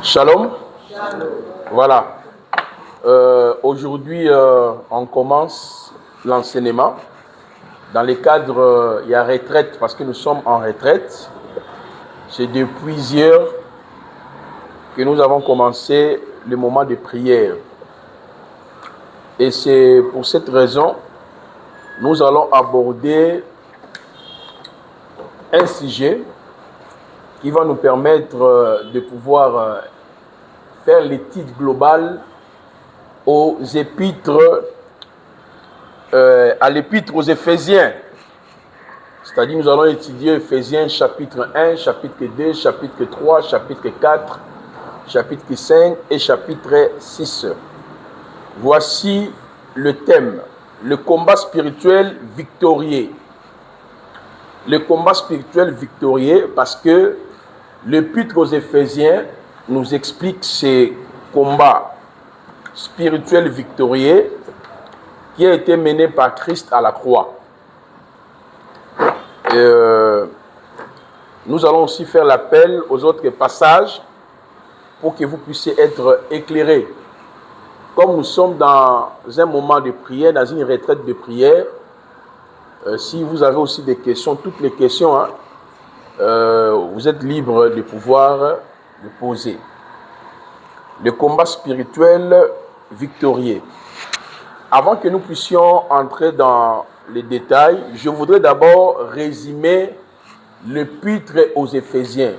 Shalom. Voilà. Aujourd'hui, on commence l'enseignement. Dans le cadre, il y a retraite parce que nous sommes en retraite. C'est depuis hier que nous avons commencé le moment de prière. Et c'est pour cette raison, nous allons aborder un sujet qui va nous permettre de pouvoir faire l'étude globale aux épîtres, à l'épître aux Éphésiens. C'est-à-dire nous allons étudier Éphésiens chapitre 1, chapitre 2, chapitre 3, chapitre 4, chapitre 5 et chapitre 6. Voici le thème, le combat spirituel victorieux. Le combat spirituel victorieux parce que l'épître aux Éphésiens nous explique ces combats spirituels victorieux qui a été mené par Christ à la croix. Nous allons aussi faire l'appel aux autres passages pour que vous puissiez être éclairés. Comme nous sommes dans un moment de prière, dans une retraite de prière, si vous avez aussi des questions, toutes les questions, vous êtes libre de pouvoir les poser. Le combat spirituel victorieux. Avant que nous puissions entrer dans les détails, je voudrais d'abord résumer l'épître aux Éphésiens.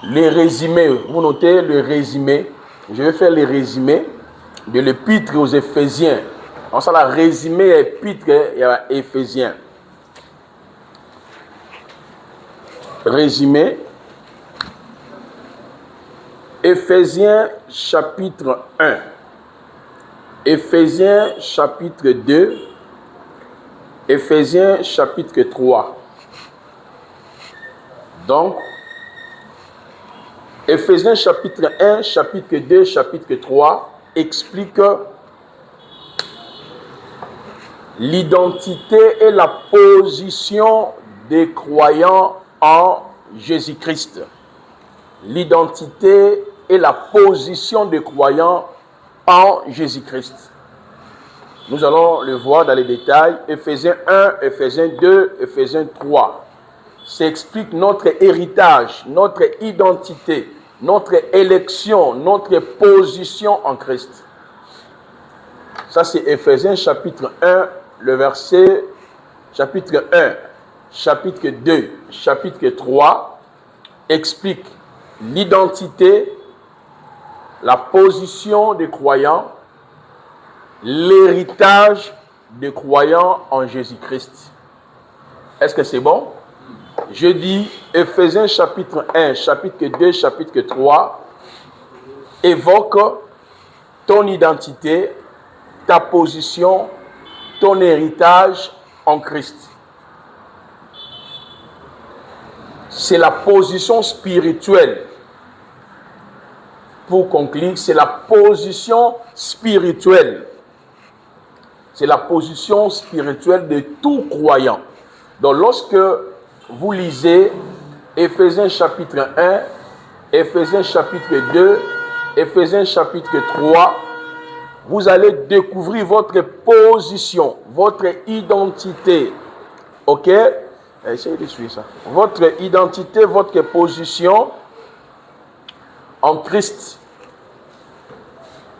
Les résumés, vous notez le résumé. Je vais faire les résumés de l'épître aux Éphésiens. On ça la résumé épître et Éphésiens. Résumé. Éphésiens chapitre 1. Éphésiens chapitre 2. Éphésiens chapitre 3. Donc, Éphésiens chapitre 1, chapitre 2, chapitre 3 explique l'identité et la position des croyants en Jésus-Christ. L'identité et la position des croyants en Jésus-Christ. Nous allons le voir dans les détails. Éphésiens 1, Éphésiens 2, Éphésiens 3. Ça explique notre héritage, notre identité, notre élection, notre position en Christ. Ça, c'est Éphésiens chapitre 1, le verset, chapitre 1, chapitre 2, chapitre 3, explique l'identité, la position des croyants, l'héritage des croyants en Jésus-Christ. Est-ce que c'est bon? Je dis Éphésiens chapitre 1, chapitre 2, chapitre 3 évoque ton identité, ta position, ton héritage en Christ. C'est la position spirituelle. Pour conclure, c'est la position spirituelle. C'est la position spirituelle de tout croyant. Donc lorsque vous lisez Éphésiens chapitre 1, Éphésiens chapitre 2, Éphésiens chapitre 3, vous allez découvrir votre position, votre identité. Ok? Essayez de suivre ça. Votre identité, votre position en Christ.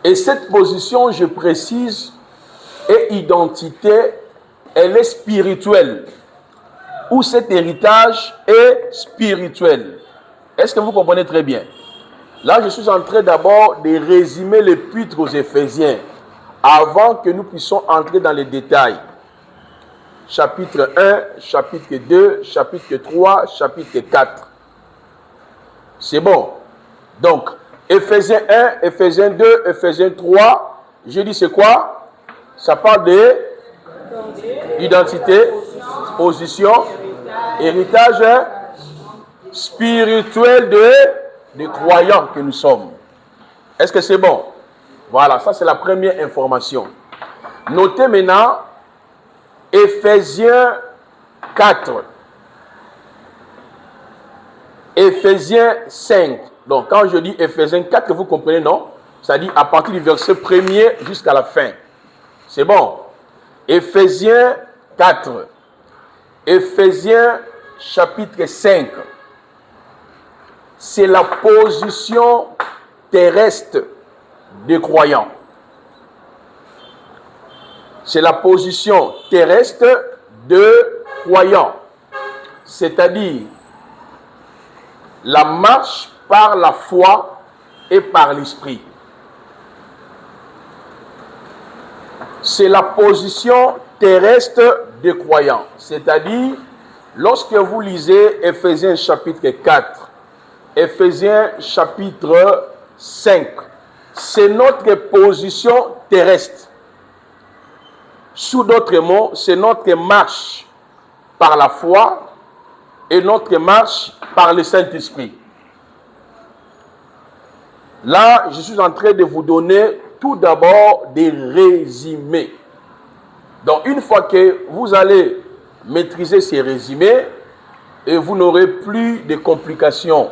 Et cette position, je précise, et identité, elle est spirituelle. Ou cet héritage est spirituel. Est-ce que vous comprenez très bien? Là, je suis en train d'abord de résumer l'épître aux Éphésiens avant que nous puissions entrer dans les détails. Chapitre 1, chapitre 2, chapitre 3, chapitre 4. C'est bon. Donc, Éphésiens 1, Éphésiens 2, Éphésiens 3, je dis c'est quoi? Ça parle de identité, position, héritage spirituel de croyants que nous sommes. Est-ce que c'est bon? Voilà, ça c'est la première information. Notez maintenant Éphésiens 4. Éphésiens 5. Donc, quand je dis Éphésiens 4, vous comprenez, non? Ça dit à partir du verset 1er jusqu'à la fin. C'est bon. Éphésiens 4. Éphésiens chapitre 5. C'est la position terrestre des croyants. C'est la position terrestre de croyants. C'est-à-dire la marche par la foi et par l'esprit. C'est la position terrestre des croyants. C'est-à-dire, lorsque vous lisez Éphésiens chapitre 4, Éphésiens chapitre 5, c'est notre position terrestre. Sous d'autres mots, c'est notre marche par la foi et notre marche par le Saint-Esprit. Là, je suis en train de vous donner tout d'abord des résumés. Donc, une fois que vous allez maîtriser ces résumés, et vous n'aurez plus de complications.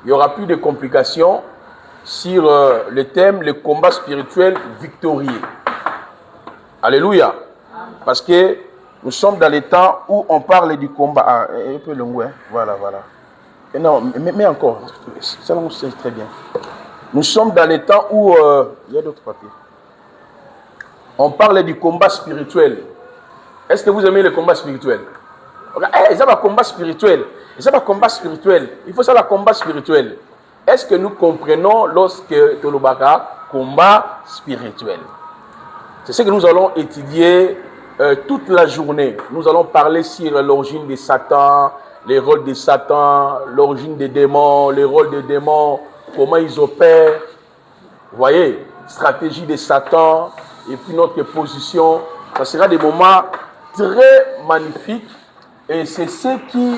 Il n'y aura plus de complications sur le thème, le combat spirituel victorieux. Alléluia. Parce que nous sommes dans les temps où on parle du combat. Ah, un peu long, ouais. Voilà. Et non, mais encore, ça c'est très bien. Nous sommes dans les temps où il y a d'autres papiers. On parle du combat spirituel. Est-ce que vous aimez le combat spirituel? Ils ont un combat spirituel. Ils ont un combat spirituel. Il faut savoir le combat spirituel. Est-ce que nous comprenons lorsque Tolobaka combat spirituel? C'est ce que nous allons étudier toute la journée. Nous allons parler sur l'origine de Satan, les rôles de Satan, l'origine des démons, les rôles des démons, comment ils opèrent. Vous voyez, stratégie de Satan et puis notre position. Ça sera des moments très magnifiques et c'est ce qui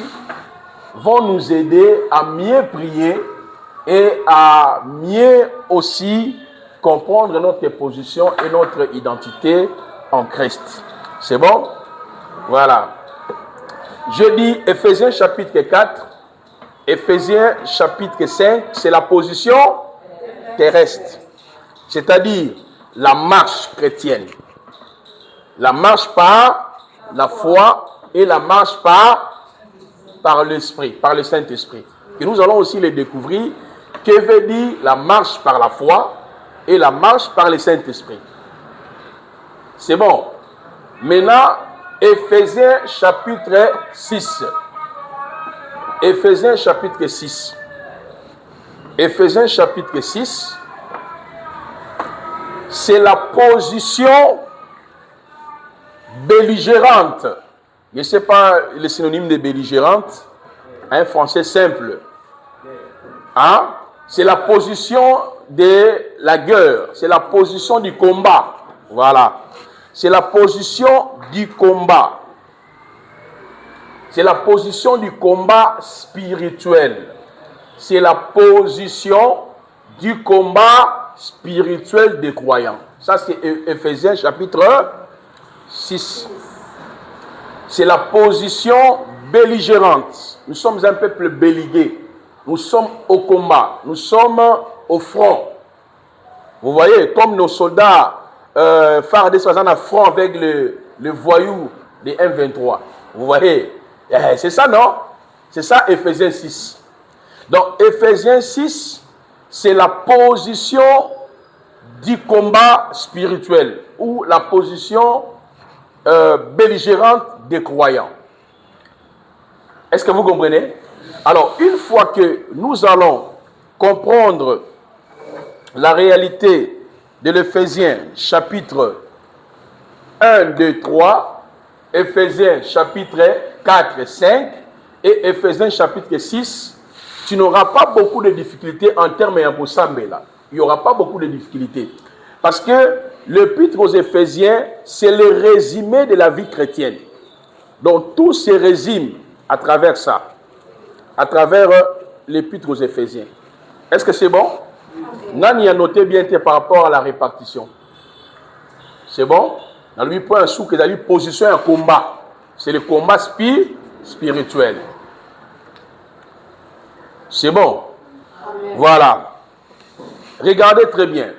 vont nous aider à mieux prier et à mieux aussi comprendre notre position et notre identité en Christ. C'est bon? Voilà. Je dis Éphésiens chapitre 4, Éphésiens chapitre 5, c'est la position terrestre. C'est-à-dire la marche chrétienne. La marche par la foi et la marche par l'esprit, par le Saint-Esprit. Et nous allons aussi les découvrir. Que veut dire la marche par la foi et la marche par le Saint-Esprit? C'est bon. Maintenant, Éphésiens chapitre 6. Éphésiens chapitre 6. Éphésiens chapitre 6. C'est la position belligérante. Je ne sais pas le synonyme de belligérante. Un français simple. Hein? C'est la position de la guerre. C'est la position du combat. Voilà. C'est la position du combat. C'est la position du combat spirituel. C'est la position du combat spirituel des croyants. Ça, c'est Éphésiens chapitre 6. C'est la position belligérante. Nous sommes un peuple belliqué. Nous sommes au combat. Nous sommes au front. Vous voyez, comme nos soldats Fardé sont en front avec le voyou de M23. Vous voyez, c'est ça, non? C'est ça, Éphésiens 6. Donc, Éphésiens 6, c'est la position du combat spirituel ou la position belligérante des croyants. Est-ce que vous comprenez? Alors, une fois que nous allons comprendre la réalité de l'Éphésiens chapitre 1, 2, 3, Éphésiens chapitre 4, 5 et Éphésiens chapitre 6, tu n'auras pas beaucoup de difficultés en termes de là. Il n'y aura pas beaucoup de difficultés. Parce que l'épître aux Éphésiens, c'est le résumé de la vie chrétienne. Donc tout se résume à travers ça, à travers l'épître aux Éphésiens. Est-ce que c'est bon? Nani a noté bien par rapport à la répartition. C'est bon? Dans lui, point un sou que dans lui, position un combat. C'est le combat spirituel. C'est bon. Amen. Voilà. Regardez très bien.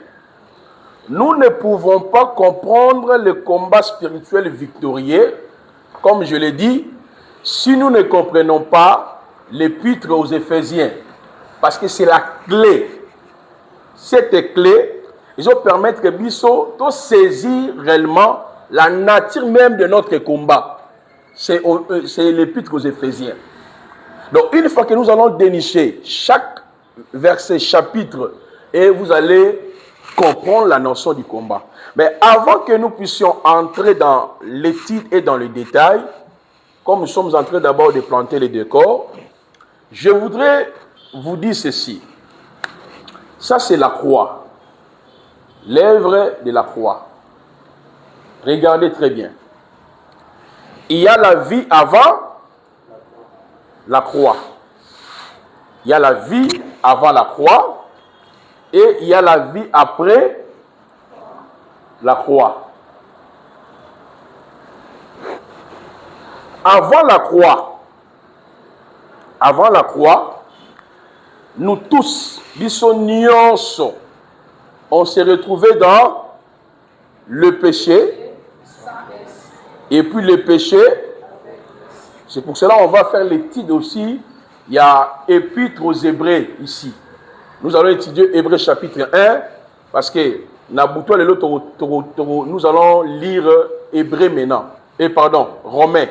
Nous ne pouvons pas comprendre le combat spirituel victorieux, comme je l'ai dit, si nous ne comprenons pas l'épître aux Éphésiens. Parce que c'est la clé. Cette clé, ils vont permettre que Bisso de saisir réellement la nature même de notre combat. C'est l'épître aux Éphésiens. Donc, une fois que nous allons dénicher chaque verset, chapitre, et vous allez comprendre la notion du combat. Mais avant que nous puissions entrer dans l'étude et dans le détail, comme nous sommes en train d'abord de planter les décors, je voudrais vous dire ceci. Ça, c'est la croix. L'œuvre de la croix. Regardez très bien. Il y a la vie avant la croix. Il y a la vie avant la croix et il y a la vie après la croix. Avant la croix, nous tous, on s'est retrouvés dans le péché. Et puis le péché, c'est pour cela qu'on va faire l'étude aussi. Il y a Épître aux Hébreux ici. Nous allons étudier Hébreux chapitre 1, parce que nous allons lire Hébreux maintenant. Romains.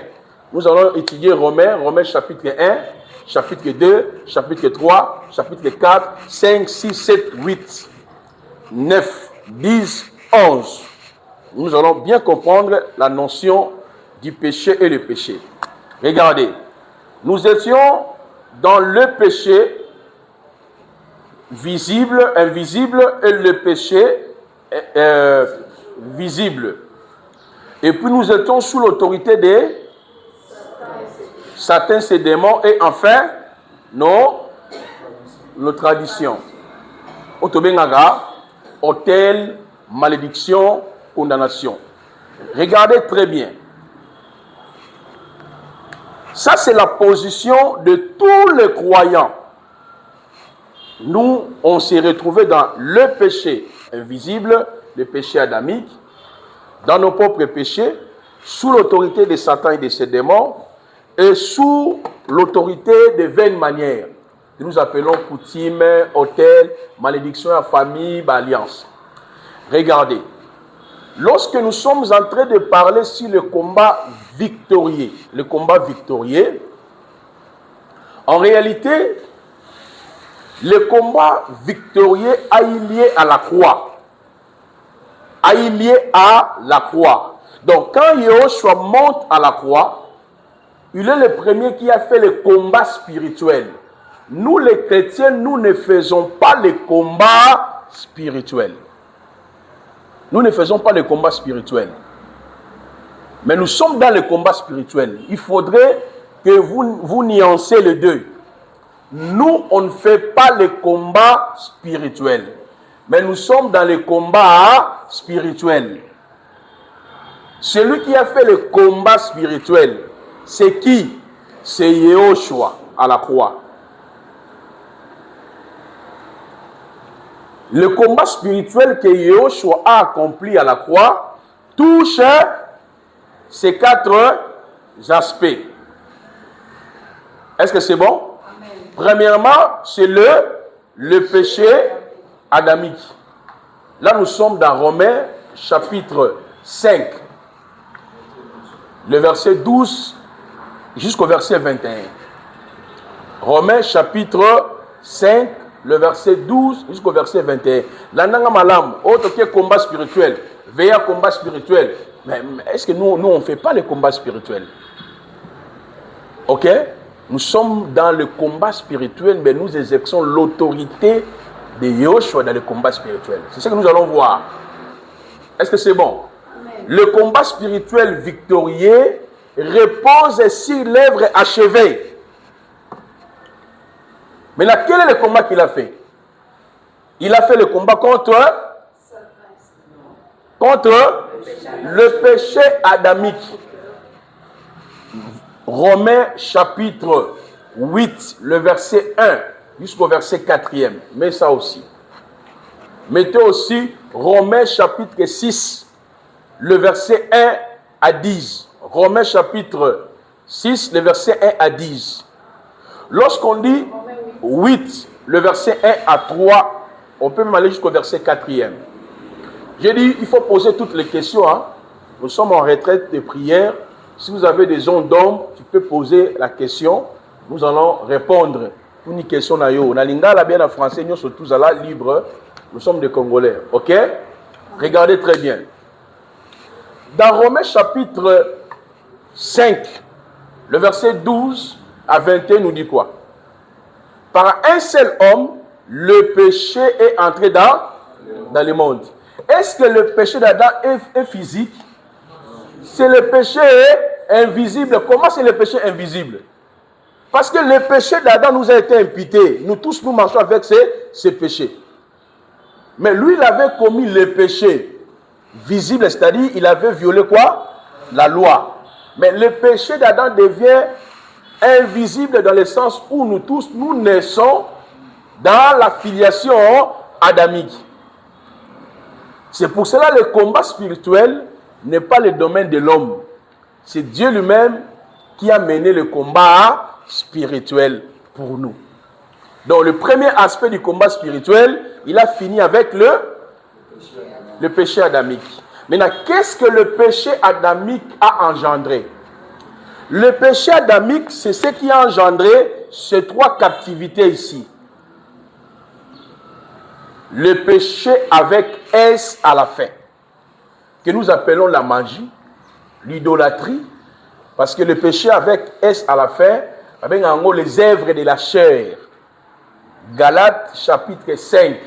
Nous allons étudier Romains chapitre 1, chapitre 2, chapitre 3, chapitre 4, 5, 6, 7, 8, 9, 10, 11. Nous allons bien comprendre la notion du péché et le péché. Regardez, nous étions dans le péché visible, invisible, et le péché visible. Et puis nous étions sous l'autorité de Satan, ses démons, et enfin, nos traditions. Otobengaga, hôtel, malédiction, condamnation. Regardez très bien. Ça, c'est la position de tous les croyants. Nous, on s'est retrouvés dans le péché invisible, le péché adamique, dans nos propres péchés, sous l'autorité de Satan et de ses démons, et sous l'autorité de vaines manières, que nous appelons coutume, hôtel, malédiction à famille, alliance. Regardez. Lorsque nous sommes en train de parler sur le combat victorieux, en réalité, le combat victorieux a lié à la croix. Donc, quand Yahushua monte à la croix, il est le premier qui a fait le combat spirituel. Nous, les chrétiens, nous ne faisons pas le combat spirituel. Nous ne faisons pas le combat spirituel. Mais nous sommes dans le combat spirituel. Il faudrait que vous nuancez les deux. Nous, on ne fait pas le combat spirituel. Mais nous sommes dans le combat spirituel. Celui qui a fait le combat spirituel, c'est qui? C'est Yahushua à la croix. Le combat spirituel que Yahushua a accompli à la croix touche ces 4 aspects. Est-ce que c'est bon? Amen. Premièrement, c'est le péché adamique. Là, nous sommes dans Romains chapitre 5, le verset 12 jusqu'au verset 21. Romains chapitre 5, le verset 12 jusqu'au verset 21. L'ananga malam, autre que combat spirituel, veillez combat spirituel. Mais est-ce que nous on ne fait pas le combat spirituel? Ok? Nous sommes dans le combat spirituel, mais nous exerçons l'autorité de Yahushua dans le combat spirituel. C'est ce que nous allons voir. Est-ce que c'est bon? Amen. Le combat spirituel victorieux repose sur l'œuvre achevée. Mais là, quel est le combat qu'il a fait? Il a fait le combat contre le péché adamique. Romains chapitre 8, le verset 1 jusqu'au verset 4e. Mais ça aussi. Mettez aussi Romains chapitre 6, le verset 1 à 10. Romains chapitre 6, le verset 1 à 10. Lorsqu'on dit 8, le verset 1 à 3, on peut même aller jusqu'au verset 4e. J'ai dit, il faut poser toutes les questions. Hein. Nous sommes en retraite de prière. Si vous avez des ondes d'ombre, tu peux poser la question. Nous allons répondre. Une question na yo. Na lingala bien en français, nous sommes tous là libres. Nous sommes des Congolais. Ok? Regardez très bien. Dans Romains chapitre 5, le verset 12 à 21 nous dit quoi? Par un seul homme, le péché est entré dans le monde. Est-ce que le péché d'Adam est physique? C'est le péché invisible. Comment c'est le péché invisible? Parce que le péché d'Adam nous a été imputé. Nous tous, nous marchons avec ces péchés. Mais lui, il avait commis le péché visible, c'est-à-dire il avait violé quoi? La loi. Mais le péché d'Adam devient invisible dans le sens où nous tous, nous naissons dans la filiation adamique. C'est pour cela que le combat spirituel n'est pas le domaine de l'homme. C'est Dieu lui-même qui a mené le combat spirituel pour nous. Donc le premier aspect du combat spirituel, il a fini avec le péché adamique. Maintenant, qu'est-ce que le péché adamique a engendré? Le péché adamique, c'est ce qui a engendré ces trois captivités ici. Le péché avec S à la fin, que nous appelons la magie, l'idolâtrie, parce que le péché avec S à la fin, avec en gros les œuvres de la chair. Galates chapitre 5,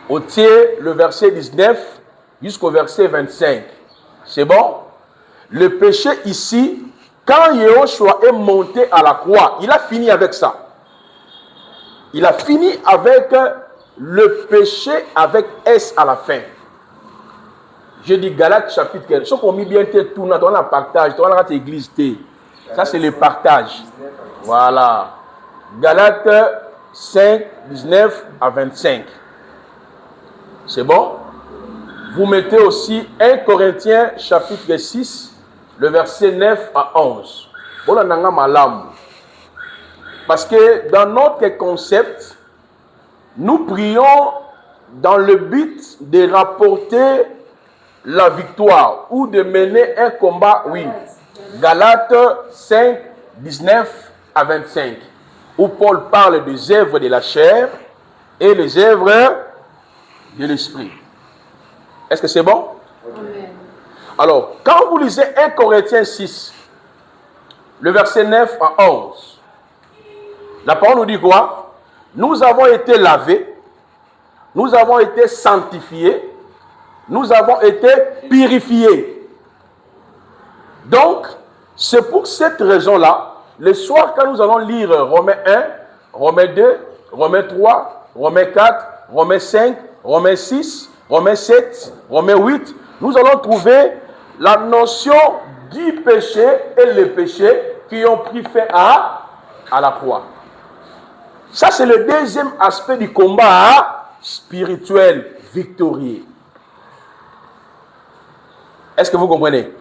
au tiers le verset 19 jusqu'au verset 25. C'est bon? Le péché ici, quand Yahushua est monté à la croix, il a fini avec ça. Il a fini avec le péché avec S à la fin. Je dis Galates chapitre 15. Ce qu'on mis bien tout, on a partage, on a l'église. Ça c'est le partage. Voilà. Galates 5, 19 à 25. C'est bon? Vous mettez aussi 1 Corinthiens chapitre 6, le verset 9 à 11. Parce que dans notre concept, nous prions dans le but de rapporter la victoire ou de mener un combat, oui. Galates 5, 19 à 25, où Paul parle des œuvres de la chair et les œuvres de l'esprit. Est-ce que c'est bon? Amen. Alors, quand vous lisez 1 Corinthiens 6, le verset 9 à 11, la parole nous dit quoi? Nous avons été lavés, nous avons été sanctifiés, nous avons été purifiés. Donc, c'est pour cette raison-là, le soir quand nous allons lire Romains 1, Romains 2, Romains 3, Romains 4, Romains 5, Romains 6, Romains 7, Romains 8, nous allons trouver la notion du péché et les péchés qui ont pris fin à la croix. Ça, c'est le deuxième aspect du combat spirituel victorieux. Est-ce que vous comprenez?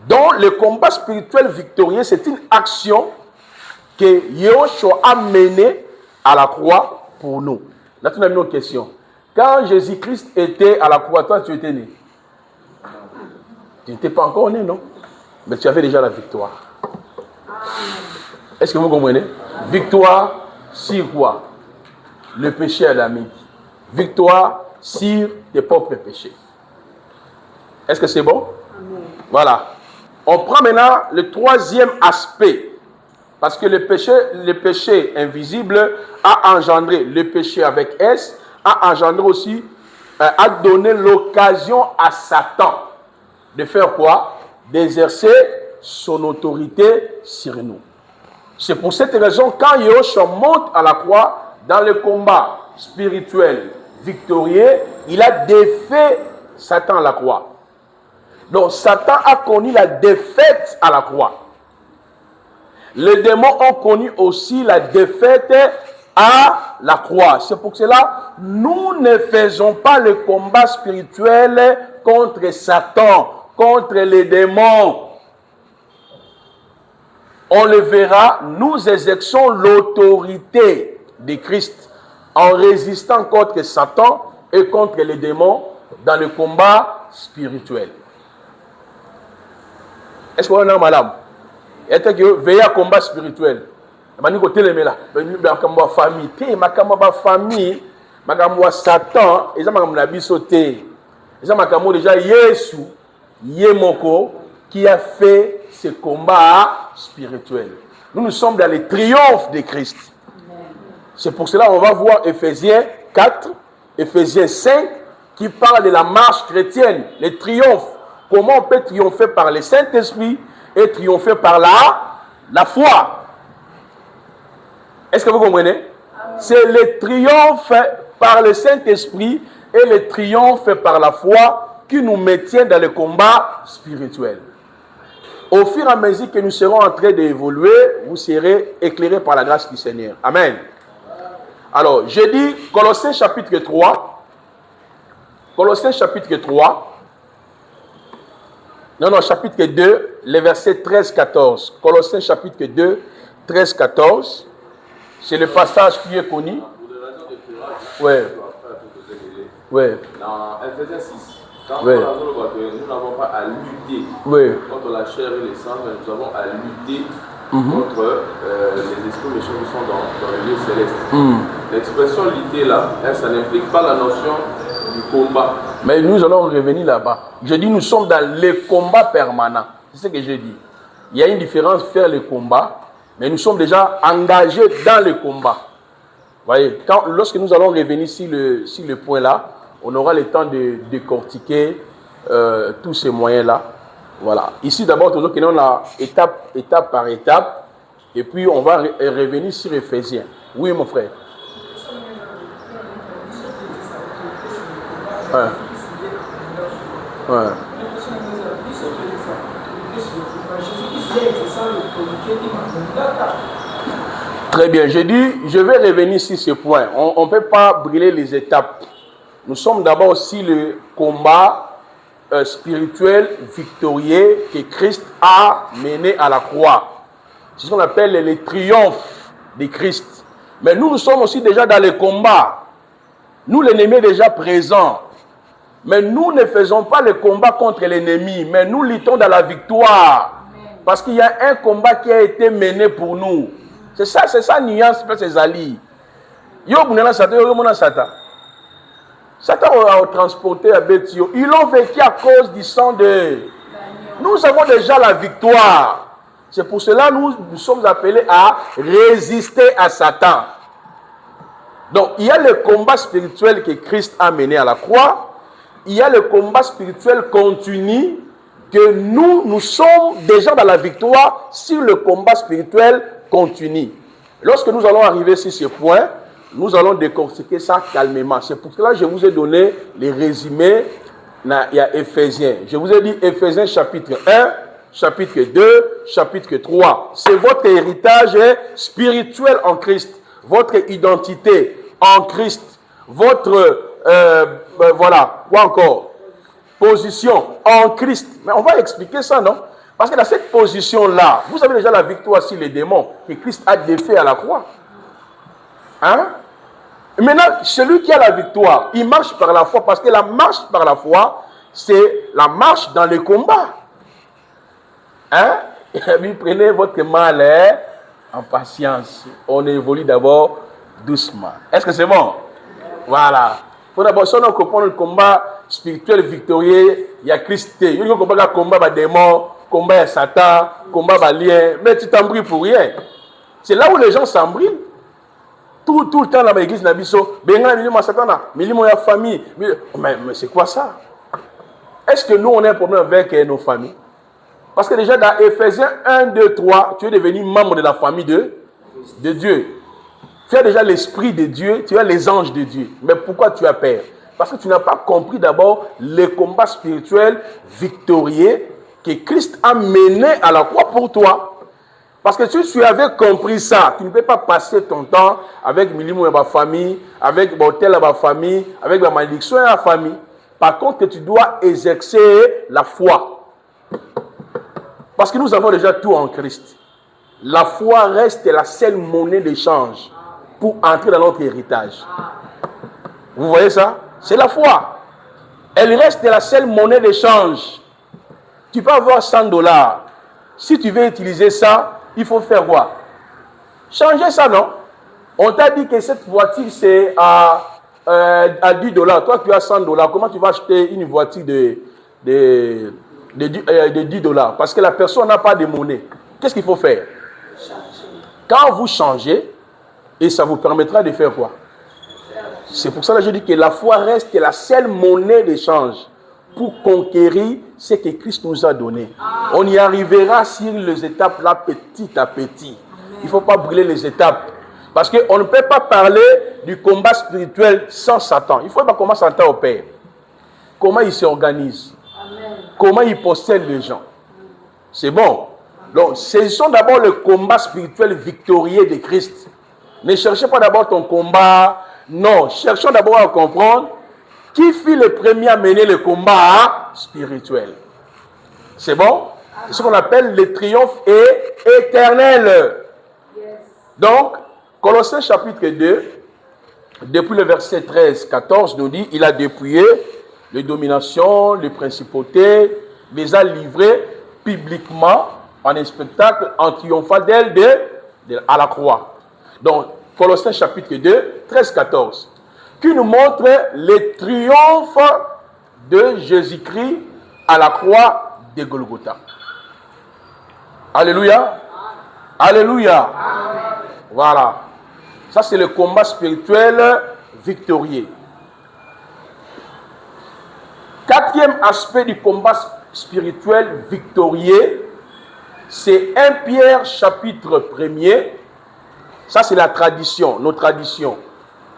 Donc, le combat spirituel victorieux, c'est une action que Yahushua a menée à la croix pour nous. Là, tu as une autre question. Quand Jésus-Christ était à la croix, toi, tu étais né. Tu n'étais pas encore né, non? Mais tu avais déjà la victoire. Est-ce que vous comprenez? Victoire sur quoi? Le péché adamique. Victoire sur tes propres péchés. Est-ce que c'est bon? Amen. Voilà. On prend maintenant le troisième aspect. Parce que le péché invisible a engendré le péché avec S, a engendré aussi, a donné l'occasion à Satan de faire quoi? D'exercer son autorité sur nous. C'est pour cette raison, quand Yahushua monte à la croix, dans le combat spirituel victorieux, il a défait Satan à la croix. Donc Satan a connu la défaite à la croix. Les démons ont connu aussi la défaite à la croix. C'est pour cela, nous ne faisons pas le combat spirituel contre Satan, contre les démons. On le verra, nous exerçons l'autorité de Christ en résistant contre Satan et contre les démons dans le combat spirituel. Est-ce qu'on a madame? Est-ce que veillez à combat spirituel? Ma famille, ma famille, ma Satan, et ça m'a bisoté. Et ça m'a déjà Yesu, Yemoko, qui a fait ce combat spirituel. Nous sommes dans le triomphe de Christ. C'est pour cela qu'on va voir Éphésiens 4, Éphésiens 5, qui parle de la marche chrétienne, le triomphe. Comment on peut triompher par le Saint-Esprit et triompher par la foi. Est-ce que vous comprenez? C'est le triomphe par le Saint-Esprit et le triomphe par la foi qui nous maintient dans le combat spirituel. Au fur et à mesure que nous serons en train d'évoluer, vous serez éclairés par la grâce du Seigneur. Amen. Alors, je dis Colossiens chapitre 3. Colossiens chapitre 3. Non, chapitre 2, les versets 13-14. Colossiens chapitre 2, 13-14. C'est le passage qui est connu. Oui. Oui. Dans Ephésiens 6, quand oui. Nous n'avons pas à lutter contre la chair et le sang, mais nous avons à lutter contre les esprits méchants qui sont dans les lieux célestes. L'expression lutter là, ça n'implique pas la notion du combat. Mais nous allons revenir là-bas. Je dis nous sommes dans le combat permanent. C'est ce que je dis. Il y a une différence faire le combat, mais nous sommes déjà engagés dans le combat. Vous voyez, lorsque nous allons revenir sur le point là, on aura le temps de décortiquer tous ces moyens-là. Voilà. Ici, d'abord, toujours que nous avons étape par étape, et puis on va revenir sur Éphésiens. Oui, mon frère. Très bien, je vais revenir sur ce point. On ne peut pas brûler les étapes. Nous sommes d'abord sur le combat spirituel victorieux que Christ a mené à la croix. C'est ce qu'on appelle le triomphe de Christ. Mais nous sommes aussi déjà dans le combat. Nous, l'ennemi est déjà présent. Mais nous ne faisons pas le combat contre l'ennemi, mais nous luttons dans la victoire. Parce qu'il y a un combat qui a été mené pour nous. C'est ça nuance, c'est Ali. Satan a transporté à Béthio. Ils l'ont vécu à cause du sang de... Nous avons déjà la victoire. C'est pour cela que nous sommes appelés à résister à Satan. Donc, il y a le combat spirituel que Christ a mené à la croix. Il y a le combat spirituel continu que nous sommes déjà dans la victoire sur le combat spirituel continu. Lorsque nous allons arriver sur ce point, nous allons décortiquer ça calmement. C'est pour cela que je vous ai donné les résumés. Il y a Éphésiens. Je vous ai dit Éphésiens chapitre 1, chapitre 2, chapitre 3. C'est votre héritage spirituel en Christ. Votre identité en Christ. Votre... voilà, quoi encore? Position en Christ. Mais on va expliquer ça, non? Parce que dans cette position-là, vous avez déjà la victoire sur les démons que Christ a défait à la croix. Hein? Maintenant, celui qui a la victoire, il marche par la foi, parce que la marche par la foi, c'est la marche dans le combat. Hein? Et puis, prenez votre mal en patience. On évolue d'abord doucement. Est-ce que c'est bon? Voilà. Il faut d'abord, si on comprend le combat spirituel victorieux, il y a Christ. Il y a un combat des démons, combat Satan, combat lien. Mais tu t'embrouilles pour rien. C'est là où les gens s'embrouillent. Tout le temps dans l'église, mais c'est quoi ça? Est-ce que nous, on a un problème avec nos familles? Parce que déjà dans Éphésiens 1, 2, 3, tu es devenu membre de la famille de Dieu. Tu as déjà l'esprit de Dieu, tu as les anges de Dieu. Mais pourquoi tu as peur? Parce que tu n'as pas compris d'abord le combat spirituel victorieux que Christ a mené à la croix pour toi. Parce que si tu avais compris ça, tu ne peux pas passer ton temps avec Milimou et ma famille, avec Botel et ma famille, avec la malédiction et la famille. Par contre, que tu dois exercer la foi. Parce que nous avons déjà tout en Christ. La foi reste la seule monnaie d'échange pour entrer dans notre héritage. Vous voyez ça? C'est la foi. Elle reste la seule monnaie d'échange. Tu peux avoir $100. Si tu veux utiliser ça, il faut faire quoi? Changer ça, non? On t'a dit que cette voiture, c'est à $10. Toi, tu as $100. Comment tu vas acheter une voiture de $10? Parce que la personne n'a pas de monnaie. Qu'est-ce qu'il faut faire? Quand vous changez, et ça vous permettra de faire quoi? C'est pour ça que je dis que la foi reste la seule monnaie d'échange pour conquérir ce que Christ nous a donné. On y arrivera sur les étapes là, petit à petit. Il ne faut pas brûler les étapes. Parce qu'on ne peut pas parler du combat spirituel sans Satan. Il faut voir comment Satan opère. Comment il s'organise. Comment il possède les gens. C'est bon. Donc, saisissons d'abord le combat spirituel victorieux de Christ. Ne cherchez pas d'abord ton combat. Non, cherchons d'abord à comprendre qui fut le premier à mener le combat spirituel. C'est bon? C'est ce qu'on appelle le triomphe éternel. Donc, Colossiens chapitre 2, depuis le verset 13-14, nous dit, il a dépouillé les dominations, les principautés, les a livrées publiquement en un spectacle en triomphant d'elle à la croix. Donc, Colossiens chapitre 2, 13-14, qui nous montre le triomphe de Jésus-Christ à la croix de Golgotha. Alléluia. Alléluia. Voilà. Ça, c'est le combat spirituel victorieux. Quatrième aspect du combat spirituel victorieux, c'est 1 Pierre chapitre 1er. Ça, c'est la tradition, nos traditions,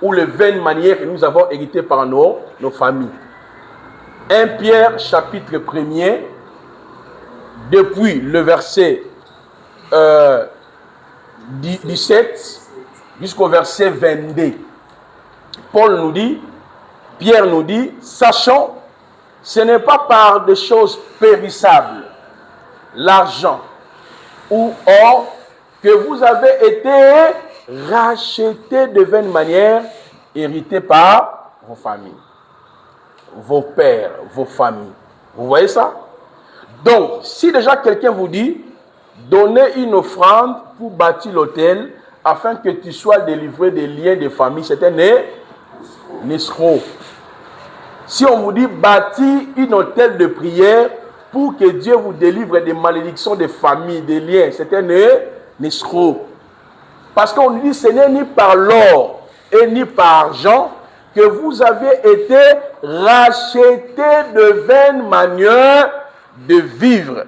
ou les vaines manières que nous avons héritées par nos familles. 1 Pierre chapitre 1er, depuis le verset 17 jusqu'au verset 22. Paul nous dit, Pierre nous dit, sachant, ce n'est pas par des choses périssables, l'argent ou or, que vous avez été rachetés de vaine manière, hérités par vos familles, vos pères, vos familles. Vous voyez ça? Donc, si déjà quelqu'un vous dit, donnez une offrande pour bâtir l'autel, afin que tu sois délivré des liens de famille, c'est un escroc. Si on vous dit, bâtir une autel de prière pour que Dieu vous délivre des malédictions de famille, des liens, c'est un escroc. Parce qu'on dit, ce n'est ni par l'or et ni par argent que vous avez été rachetés de vaines manières de vivre,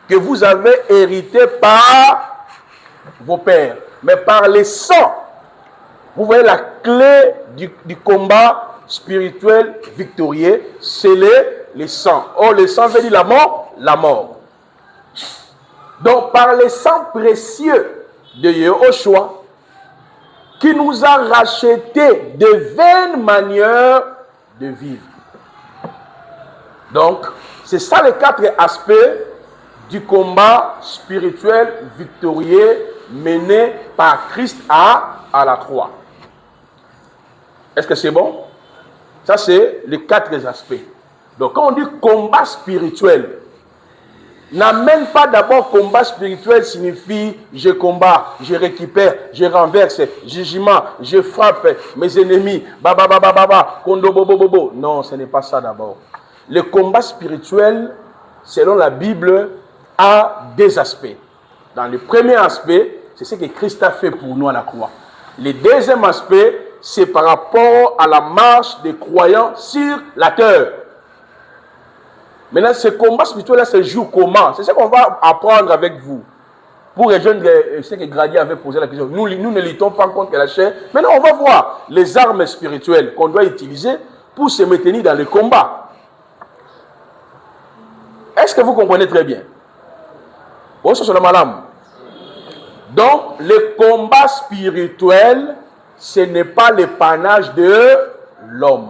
que vous avez hérité par vos pères, mais par les sangs. Vous voyez la clé du combat spirituel victorieux, c'est les sangs. Or, les sangs veut dire la mort, la mort. Donc, par les sangs précieux de Yehoshua, qui nous a rachetés de vaines manières de vivre. Donc, c'est ça les 4 aspects du combat spirituel victorieux mené par Christ à la croix. Est-ce que c'est bon? Ça, c'est les 4 aspects. Donc, quand on dit combat spirituel, n'amène pas d'abord combat spirituel signifie je combat, je récupère, je renverse, jugement, je frappe mes ennemis, kondo bobo bobo. Non, ce n'est pas ça d'abord. Le combat spirituel, selon la Bible, a 2 aspects. Dans le premier aspect, c'est ce que Christ a fait pour nous à la croix. Le deuxième aspect, c'est par rapport à la marche des croyants sur la terre. Maintenant, ce combat spirituel-là se joue comment? C'est ce qu'on va apprendre avec vous. Pour rejoindre ce que Grady avait posé la question. Nous ne luttons pas contre la chair. Maintenant, on va voir les armes spirituelles qu'on doit utiliser pour se maintenir dans le combat. Est-ce que vous comprenez très bien? Donc, le combat spirituel, ce n'est pas l'épanage de l'homme.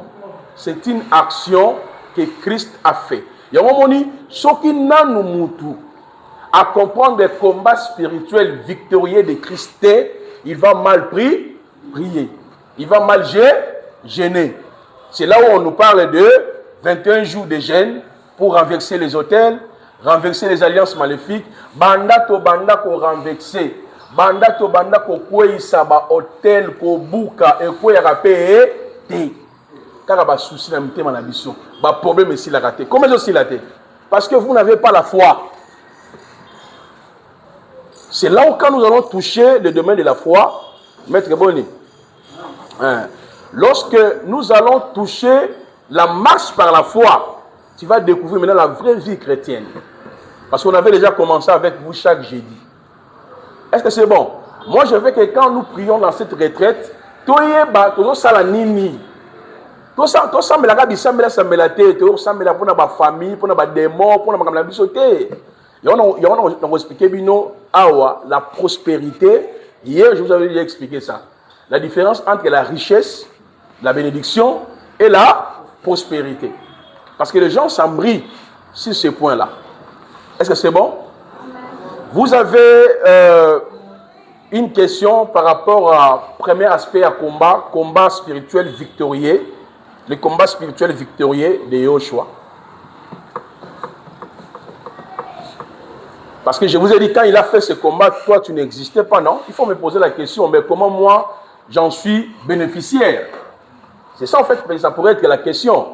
C'est une action que Christ a fait. Il y a un moment dit, ce qui n'a nous moutou à comprendre le combat spirituel victorieux de Christ, il va mal prier, il va mal gêner. C'est là où on nous parle de 21 jours de jeûne pour renverser les autels, renverser les alliances maléfiques. Banda to banda ko renverser. Banda to banda ko kweyisa ba hôtel ko buka et ko yarape te. Car ba souci na mtema na biso. Ba problème ici la raté. Comment aussi la tête? Parce que vous n'avez pas la foi. C'est là où quand nous allons toucher le domaine de la foi, Maître Boni, lorsque nous allons toucher la marche par la foi, tu vas découvrir maintenant la vraie vie chrétienne. Parce qu'on avait déjà commencé avec vous chaque jeudi. Est-ce que c'est bon? Moi, je veux que quand nous prions dans cette retraite, tout ça la nini. Tout ça, mais la gabi, ça me la tête, ça me la pour la famille, pour la démon, pour la bisoté. Et on a expliqué la prospérité. Hier, je vous avais déjà expliqué ça. La différence entre la richesse, la bénédiction et la prospérité. Parce que les gens s'embrient sur ce point-là. Est-ce que c'est bon? Vous avez une question par rapport au premier aspect à combat spirituel victorieux. Le combat spirituel victorieux de Yoshua. Parce que je vous ai dit, quand il a fait ce combat, toi, tu n'existais pas, non? Il faut me poser la question, mais comment moi, j'en suis bénéficiaire? C'est ça, en fait, ça pourrait être la question.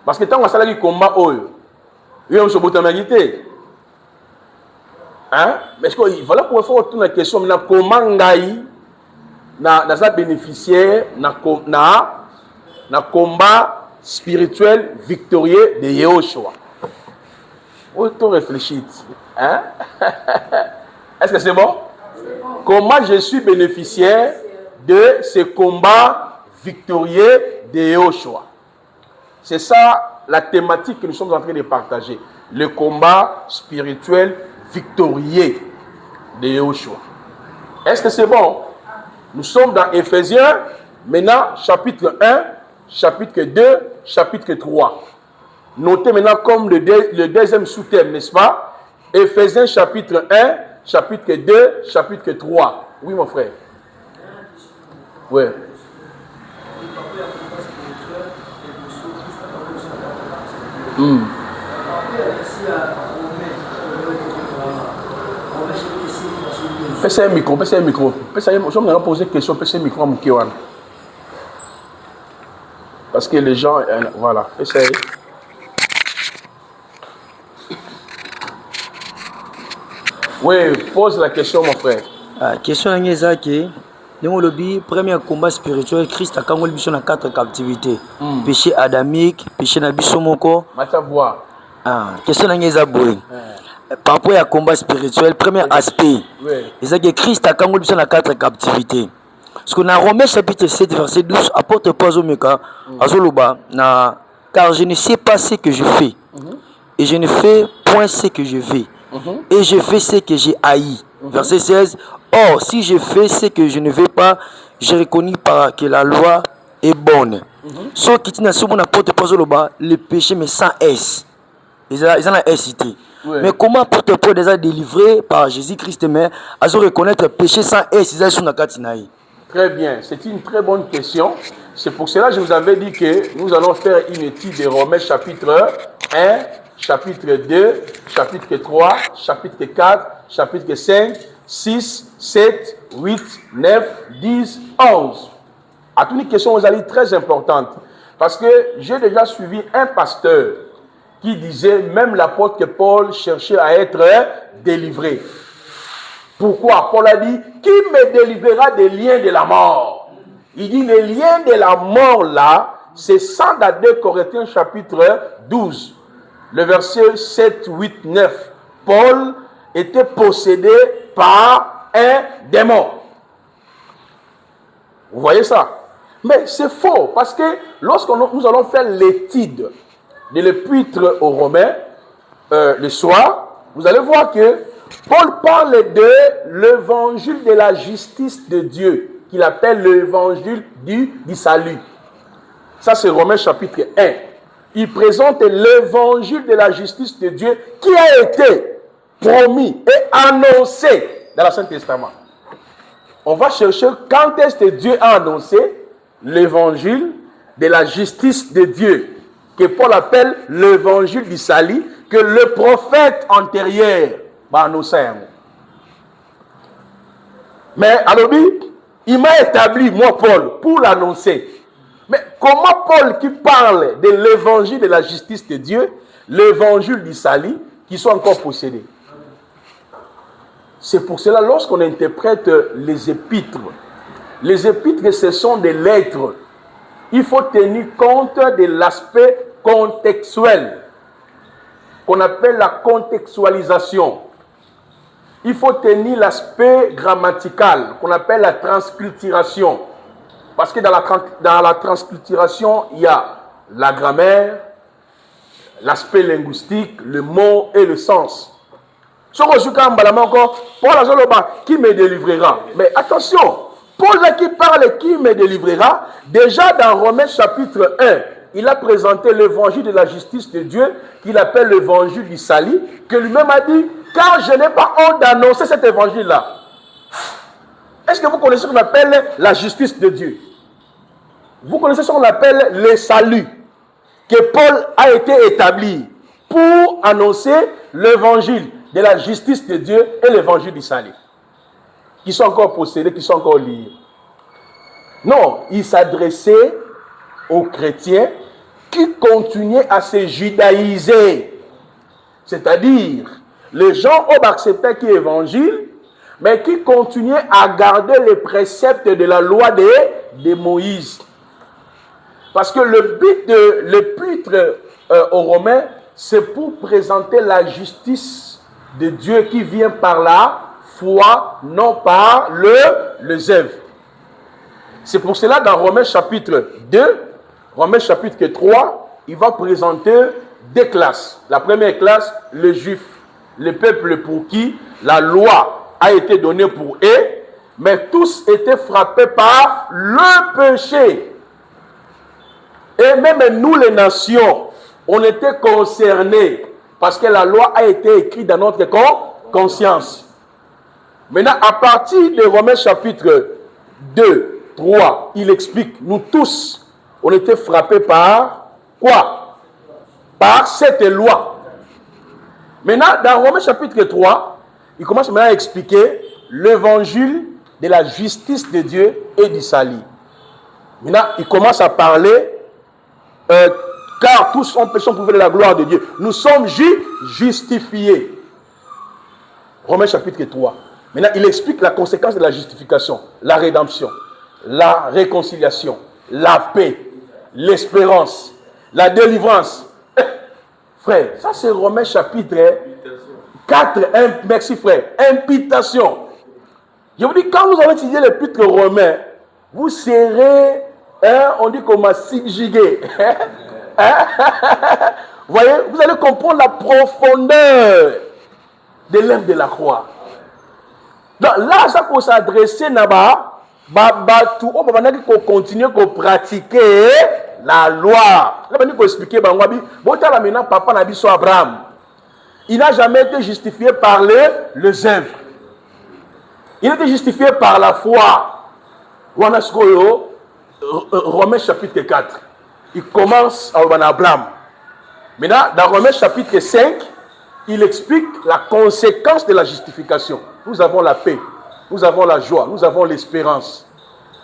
Parce que tant qu'on a dit combat, il y a un sobotamagité. Hein? Mais voilà pourquoi il faut retourner la question, maintenant, comment Ngaï n'a bénéficiaire, na combat spirituel victorieux de Yehoshua. Autant réfléchir. Hein? Est-ce que c'est bon? Comment je suis bénéficiaire de ce combat victorieux de Yehoshua? C'est ça la thématique que nous sommes en train de partager. Le combat spirituel victorieux de Yehoshua. Est-ce que c'est bon? Nous sommes dans Éphésiens, maintenant chapitre 1, chapitre 2, chapitre 3. Notez maintenant comme le deuxième sous-thème, n'est-ce pas? Éphésiens chapitre 1, chapitre 2, chapitre 3. Oui, mon frère. Oui. Pèsez un micro. Je vais poser une question, pèsez un micro à mon kiwan. Parce que les gens, voilà, essayez. Oui, pose la question, mon frère. Question est le premier combat spirituel, Christ a kangoli biso na 4 captivités. Péché adamique, péché na biso moko. Question est boy. Par rapport à combat spirituel, premier aspect, c'est que Christ a kangoli biso na 4 captivités. Parce qu'on a Romains chapitre 7 verset 12 apporte pas au meka azoloba na car je ne sais pas ce que je fais et je ne fais point ce que je veux et je fais ce que j'ai haï. Verset 16. Or si je fais ce que je ne veux pas, je reconnais par que la loi est bonne. Ce qui tient sur mon apporte pas au bas le péché mais sans S. Ils ont la S cité. Mais comment apporte pas déjà délivré par Jésus-Christ mais à reconnaître péché sans S ils ont sur la katinaï. Très bien, c'est une très bonne question. C'est pour cela que je vous avais dit que nous allons faire une étude de Romains chapitre 1, chapitre 2, chapitre 3, chapitre 4, chapitre 5, 6, 7, 8, 9, 10, 11. À toutes les questions, vous allez très importantes. Parce que j'ai déjà suivi un pasteur qui disait même l'apôtre Paul cherchait à être délivré. Pourquoi? Paul a dit, qui me délivrera des liens de la mort? Il dit, les liens de la mort là, c'est ça dans 2 Corinthiens chapitre 12. Le verset 7, 8, 9. Paul était possédé par un démon. Vous voyez ça? Mais c'est faux, parce que lorsque nous allons faire l'étude de l'épître aux Romains, le soir, vous allez voir que Paul parle de l'évangile de la justice de Dieu, qu'il appelle l'évangile du salut. Ça, c'est Romains chapitre 1. Il présente l'évangile de la justice de Dieu qui a été promis et annoncé dans l'Ancien Testament. On va chercher quand est-ce que Dieu a annoncé l'évangile de la justice de Dieu, que Paul appelle l'évangile du salut, que le prophète antérieur va annoncer. Mais alors, il m'a établi, moi Paul, pour l'annoncer. Mais comment Paul qui parle de l'évangile de la justice de Dieu, l'évangile du salut, qui sont encore possédés? C'est pour cela, lorsqu'on interprète les épîtres, ce sont des lettres. Il faut tenir compte de l'aspect contextuel, qu'on appelle la contextualisation. Il faut tenir l'aspect grammatical, qu'on appelle la transculturation. Parce que dans la transculturation, il y a la grammaire, l'aspect linguistique, le mot et le sens. Paul qui me délivrera. Mais attention, Paul qui parle qui me délivrera, déjà dans Romains chapitre 1, il a présenté l'évangile de la justice de Dieu, qu'il appelle l'évangile du salut, que lui-même a dit, car je n'ai pas honte d'annoncer cet évangile-là. Est-ce que vous connaissez ce qu'on appelle la justice de Dieu? Vous connaissez ce qu'on appelle le salut, que Paul a été établi pour annoncer l'évangile de la justice de Dieu et l'évangile du salut, qui sont encore possédés, qui sont encore liés. Non, il s'adressait aux chrétiens qui continuaient à se judaïser. C'est-à-dire, les gens ont accepté qu'il y ait évangile, mais qui continuaient à garder les préceptes de la loi de Moïse. Parce que le but de l'épître aux Romains, c'est pour présenter la justice de Dieu qui vient par la foi, non par les œuvres. C'est pour cela, dans Romains chapitre 2, Romains chapitre 3, il va présenter deux classes. La première classe, les Juifs, le peuple pour qui la loi a été donnée pour eux, mais tous étaient frappés par le péché. Et même nous, les nations, on était concernés parce que la loi a été écrite dans notre conscience. Maintenant, à partir de Romains chapitre 2, 3, il explique, nous tous, on était frappés par quoi? Par cette loi. Maintenant, dans Romains chapitre 3, il commence maintenant à expliquer l'évangile de la justice de Dieu et du salut. Maintenant, il commence à parler, car tous ont péché, ont prouvé de la gloire de Dieu. Nous sommes justifiés. Romains chapitre 3. Maintenant, il explique la conséquence de la justification, la rédemption, la réconciliation, la paix, l'espérance, la délivrance. Frère, ça c'est Romains chapitre 4. Merci frère. Imputation. Je vous dis, quand vous allez étudier l'épître romain, vous serez, on dit comment, subjugué. Vous voyez, vous allez comprendre la profondeur de l'œuvre de la croix. Donc là, ça pour s'adresser là-bas, on va continuer à pratiquer la loi. Là, on va expliquer, maintenant, papa n'a dit sur Abraham. Il n'a jamais été justifié par les œuvres. Il a été justifié par la foi. Romains chapitre 4. Il commence à Abraham. Maintenant, dans Romains chapitre 5, il explique la conséquence de la justification. Nous avons la paix, nous avons la joie, nous avons l'espérance.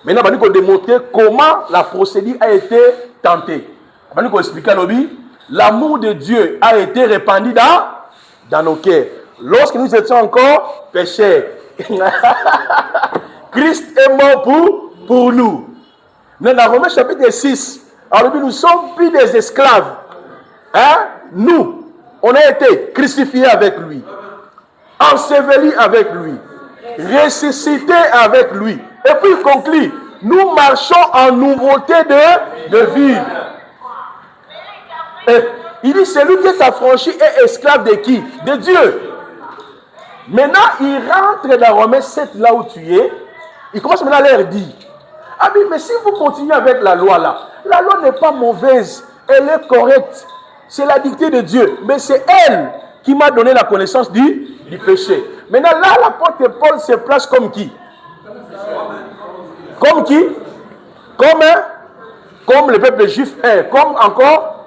Maintenant, on va démontrer comment la procédure a été tentée. On va expliquer à nous, l'amour de Dieu a été répandu dans nos cœurs. Lorsque nous étions encore pécheurs, Christ est mort pour nous. Maintenant, dans Romains chapitre 6, alors nous sommes plus des esclaves. Nous, on a été crucifiés avec lui, ensevelis avec lui, ressuscités avec lui. Et puis il conclut, nous marchons en nouveauté de vie. Et il dit, celui qui est affranchi est esclave de qui? De Dieu. Maintenant, il rentre dans Romains 7, là où tu es. Il commence maintenant à leur dire, ah mais si vous continuez avec la loi là, la loi n'est pas mauvaise, elle est correcte. C'est la dictée de Dieu. Mais c'est elle qui m'a donné la connaissance du péché. Maintenant, là, l'apôtre Paul se place comme qui? Comme qui? Comme le peuple juif est. Comme encore?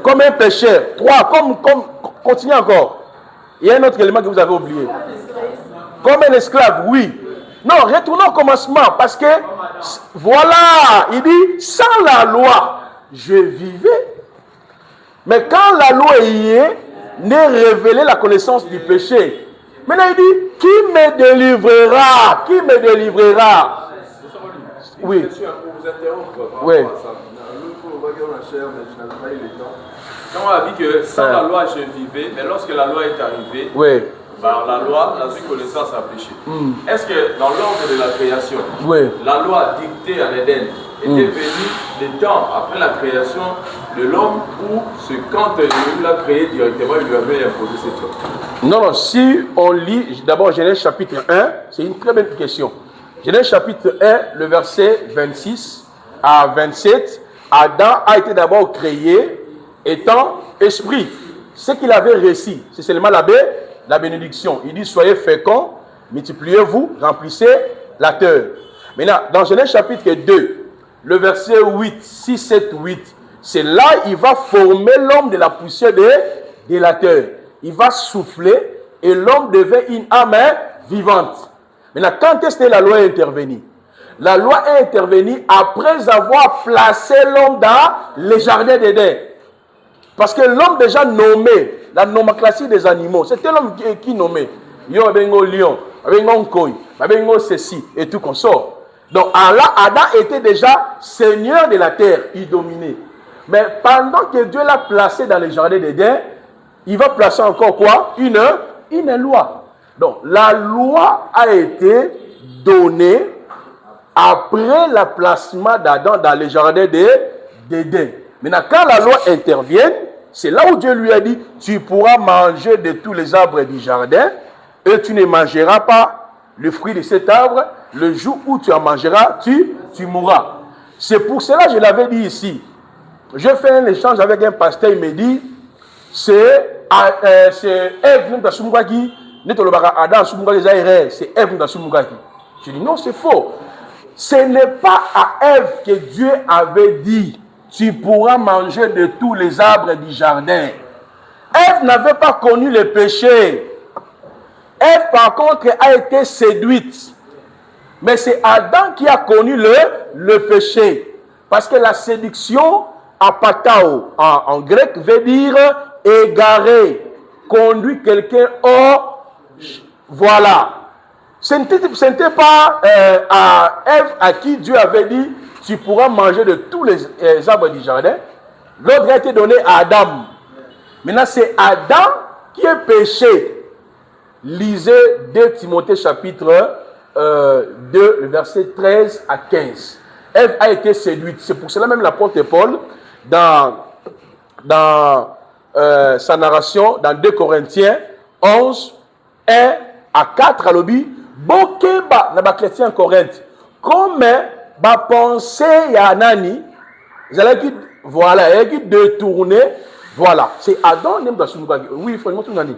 Comme un pécheur. 3. Continuez encore. Il y a un autre élément que vous avez oublié. Comme un esclave, oui. Non, retournons au commencement. Parce que, voilà, il dit, sans la loi, je vivais. Mais quand la loi y est, n'est révélée la connaissance du péché. Maintenant, il dit, qui me délivrera? Qui me délivrera? Oui. Pour vous interrompre. Oui. Quand on a dit que sans la loi je vivais, mais lorsque la loi est arrivée, oui. Par la loi, la connaissance a péché. Est-ce que dans l'ordre de la création, oui. La loi dictée en Éden était venue des temps après la création de l'homme ou c'est quand Dieu l'a créé directement, il lui avait imposé cette loi? Non, si on lit d'abord Genèse chapitre 1, c'est une très belle question. Genèse chapitre 1, le verset 26 à 27, Adam a été d'abord créé étant esprit. Ce qu'il avait réussi, c'est seulement la bénédiction. Il dit, soyez féconds, multipliez-vous, remplissez la terre. Maintenant, dans Genèse chapitre 2, le verset 8, 6, 7, 8, c'est là il va former l'homme de la poussière de la terre. Il va souffler et l'homme devient une âme vivante. Maintenant, quand est-ce que la loi est intervenue? La loi est intervenue après avoir placé l'homme dans le jardin d'Éden. Parce que l'homme déjà nommé, la nomenclature des animaux, c'était l'homme qui nommait. Yo abengo lion, abengo koi, abengo ceci et tout qu'on sort. Donc là, Adam était déjà seigneur de la terre, il dominait. Mais pendant que Dieu l'a placé dans le jardin d'Éden, il va placer encore quoi? Une loi. Donc la loi a été donnée après le placement d'Adam dans le jardin d'Éden. Maintenant, quand la loi intervient, c'est là où Dieu lui a dit, tu pourras manger de tous les arbres du jardin et tu ne mangeras pas le fruit de cet arbre. Le jour où tu en mangeras, tu mourras. C'est pour cela que je l'avais dit ici. Je fais un échange avec un pasteur, il me dit, c'est Ève dans Sumugaki, c'est Ève dans Sumugaki. Je dis non, c'est faux. Ce n'est pas à Ève que Dieu avait dit, tu pourras manger de tous les arbres du jardin. Ève n'avait pas connu le péché. Ève, par contre, a été séduite. Mais c'est Adam qui a connu le péché. Parce que la séduction, apatao, en grec, veut dire égarer, conduire quelqu'un hors. Voilà. Ce n'était pas à Ève à qui Dieu avait dit, tu pourras manger de tous les arbres du jardin. L'ordre a été donné à Adam. Maintenant, c'est Adam qui est péché. Lisez 2 Timothée chapitre 2, le verset 13 à 15. Ève a été séduite. C'est pour cela même l'apôtre Paul, dans sa narration, dans 2 Corinthiens 11, 1 à 4, à l'obi, Bokeba, na ba chrétien Corinthe, comme ba pensée ya nani, voilà, il qui détourné, voilà, c'est Adam nem dans son oui, il faut montrer nani.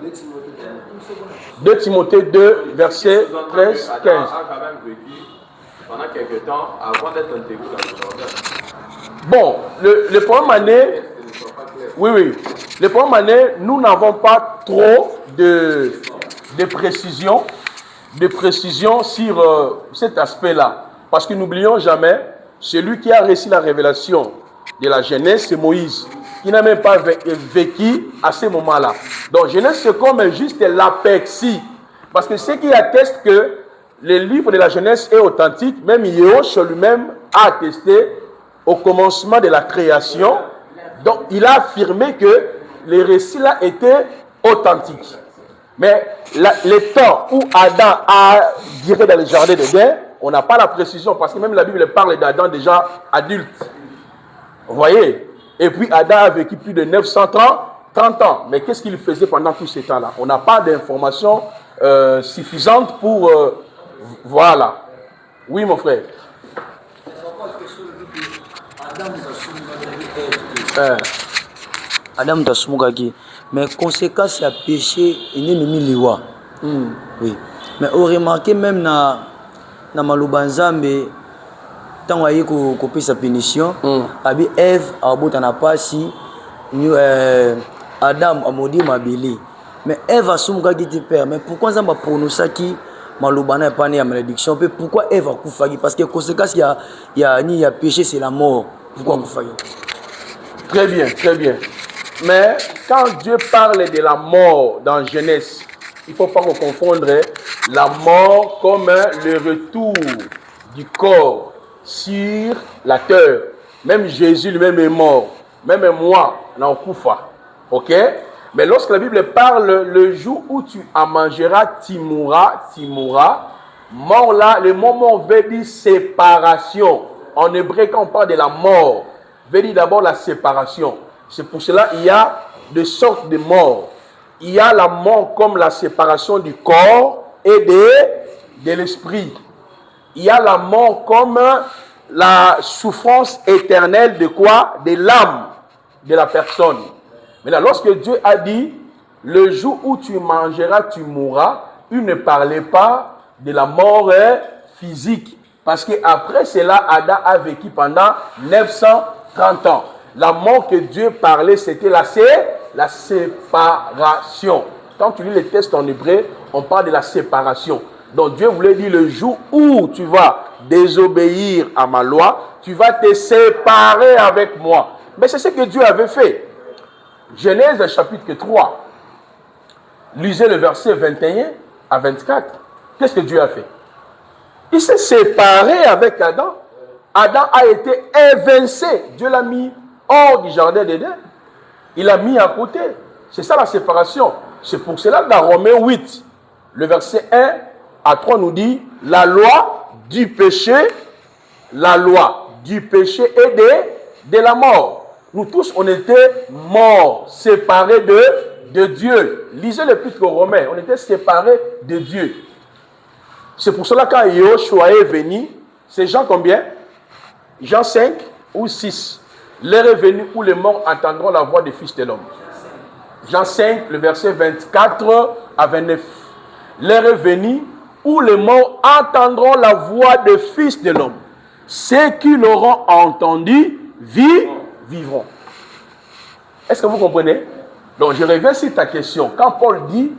2 Timothée 2, verset 13, 15. Adam a quand même vécu pendant quelques temps avant d'être intégré dans le jardin. Bon, le problème année, oui, le problème année, nous n'avons pas trop de précision sur cet aspect-là. Parce que n'oublions jamais, celui qui a réussi la révélation de la Genèse, c'est Moïse, qui n'a même pas vécu à ce moment-là. Donc Genèse, c'est comme juste l'apexie. Parce que ce qui atteste que le livre de la Genèse est authentique, même Yéhosh lui-même a attesté au commencement de la création. Donc il a affirmé que les récits-là étaient authentiques. Mais le temps où Adam a viré dans le jardin d'Éden, on n'a pas la précision parce que même la Bible parle d'Adam déjà adulte. Vous voyez? Et puis Adam a vécu plus de 900 ans 30 ans. Mais qu'est-ce qu'il faisait pendant tout ce temps-là? On n'a pas d'informations suffisantes pour... voilà. Oui, mon frère. Adam Tasumugaki. Mais conséquence, il y a péché, il n'est mis liwa. Oui. Mais on remarque même dans Maloubanzambe, tant qu'il y a sa punition, Abi Ève a bout na pasi, Adam a maudit Mabili. Mais Ève a Sumugaki dit père. Mais pourquoi ça m'a prononcé qui Maloubana n'est pas né à malédiction? Pourquoi Ève a Koufagi? Parce que conséquence, il y a péché, c'est la mort. Pourquoi Koufagi? Très bien, très bien. Mais quand Dieu parle de la mort dans Genèse, il ne faut pas confondre la mort comme le retour du corps sur la terre. Même Jésus lui-même est mort. Même moi, on koufa. Ok? Mais lorsque la Bible parle, le jour où tu en mangeras, tu mourras. Mort là, le mot mort veut dire séparation. En hébreu, quand on parle de la mort, veut dire d'abord la séparation. C'est pour cela qu'il y a deux sortes de morts. Il y a la mort comme la séparation du corps et de l'esprit. Il y a la mort comme la souffrance éternelle de quoi? De l'âme de la personne. Maintenant, lorsque Dieu a dit, le jour où tu mangeras, tu mourras, il ne parlait pas de la mort physique. Parce qu'après cela, Adam a vécu pendant 930 ans. La mort que Dieu parlait, c'était la séparation. Quand tu lis les textes en hébreu, on parle de la séparation. Donc Dieu voulait dire, le jour où tu vas désobéir à ma loi, tu vas te séparer avec moi. Mais c'est ce que Dieu avait fait. Genèse chapitre 3. Lisez le verset 21 à 24. Qu'est-ce que Dieu a fait? Il s'est séparé avec Adam. Adam a été évincé. Dieu l'a mis hors du jardin d'Éden. Il l'a mis à côté. C'est ça la séparation. C'est pour cela que dans Romains 8, le verset 1 à 3 nous dit, la loi du péché et de la mort. Nous tous, on était morts, séparés de Dieu. Lisez l'épître aux Romains, on était séparés de Dieu. C'est pour cela que quand Yoshua est venu, c'est Jean combien? Jean 5 ou 6. L'heure est venue où les morts entendront la voix du Fils de l'homme. Jean 5, le verset 24 à 29. L'heure est venue où les morts entendront la voix du Fils de l'homme. Ceux qui l'auront entendu vivront. Est-ce que vous comprenez? Donc je reviens sur ta question. Quand Paul dit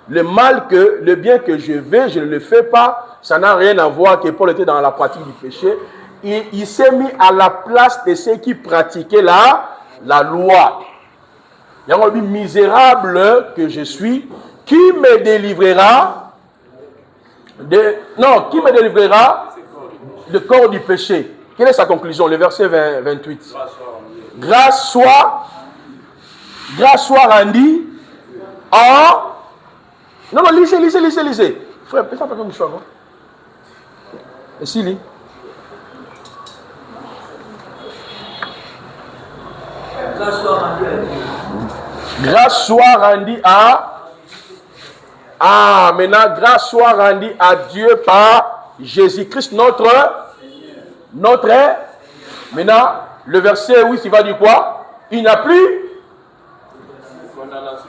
le bien que je veux, je ne le fais pas, ça n'a rien à voir que Paul était dans la pratique du péché. Il s'est mis à la place de ceux qui pratiquaient la loi. Il a dit, misérable que je suis, qui me délivrera du corps du péché? Quelle est sa conclusion? Le verset 28. Grâce soit rendue en... Non, lisez. Frère, peut-être pas comme choix. Et si, lis. Grâce soit rendue à... Ah, maintenant, grâce soit rendue à Dieu par Jésus-Christ, notre... Maintenant, le verset 8, il va dire quoi? Il n'a plus...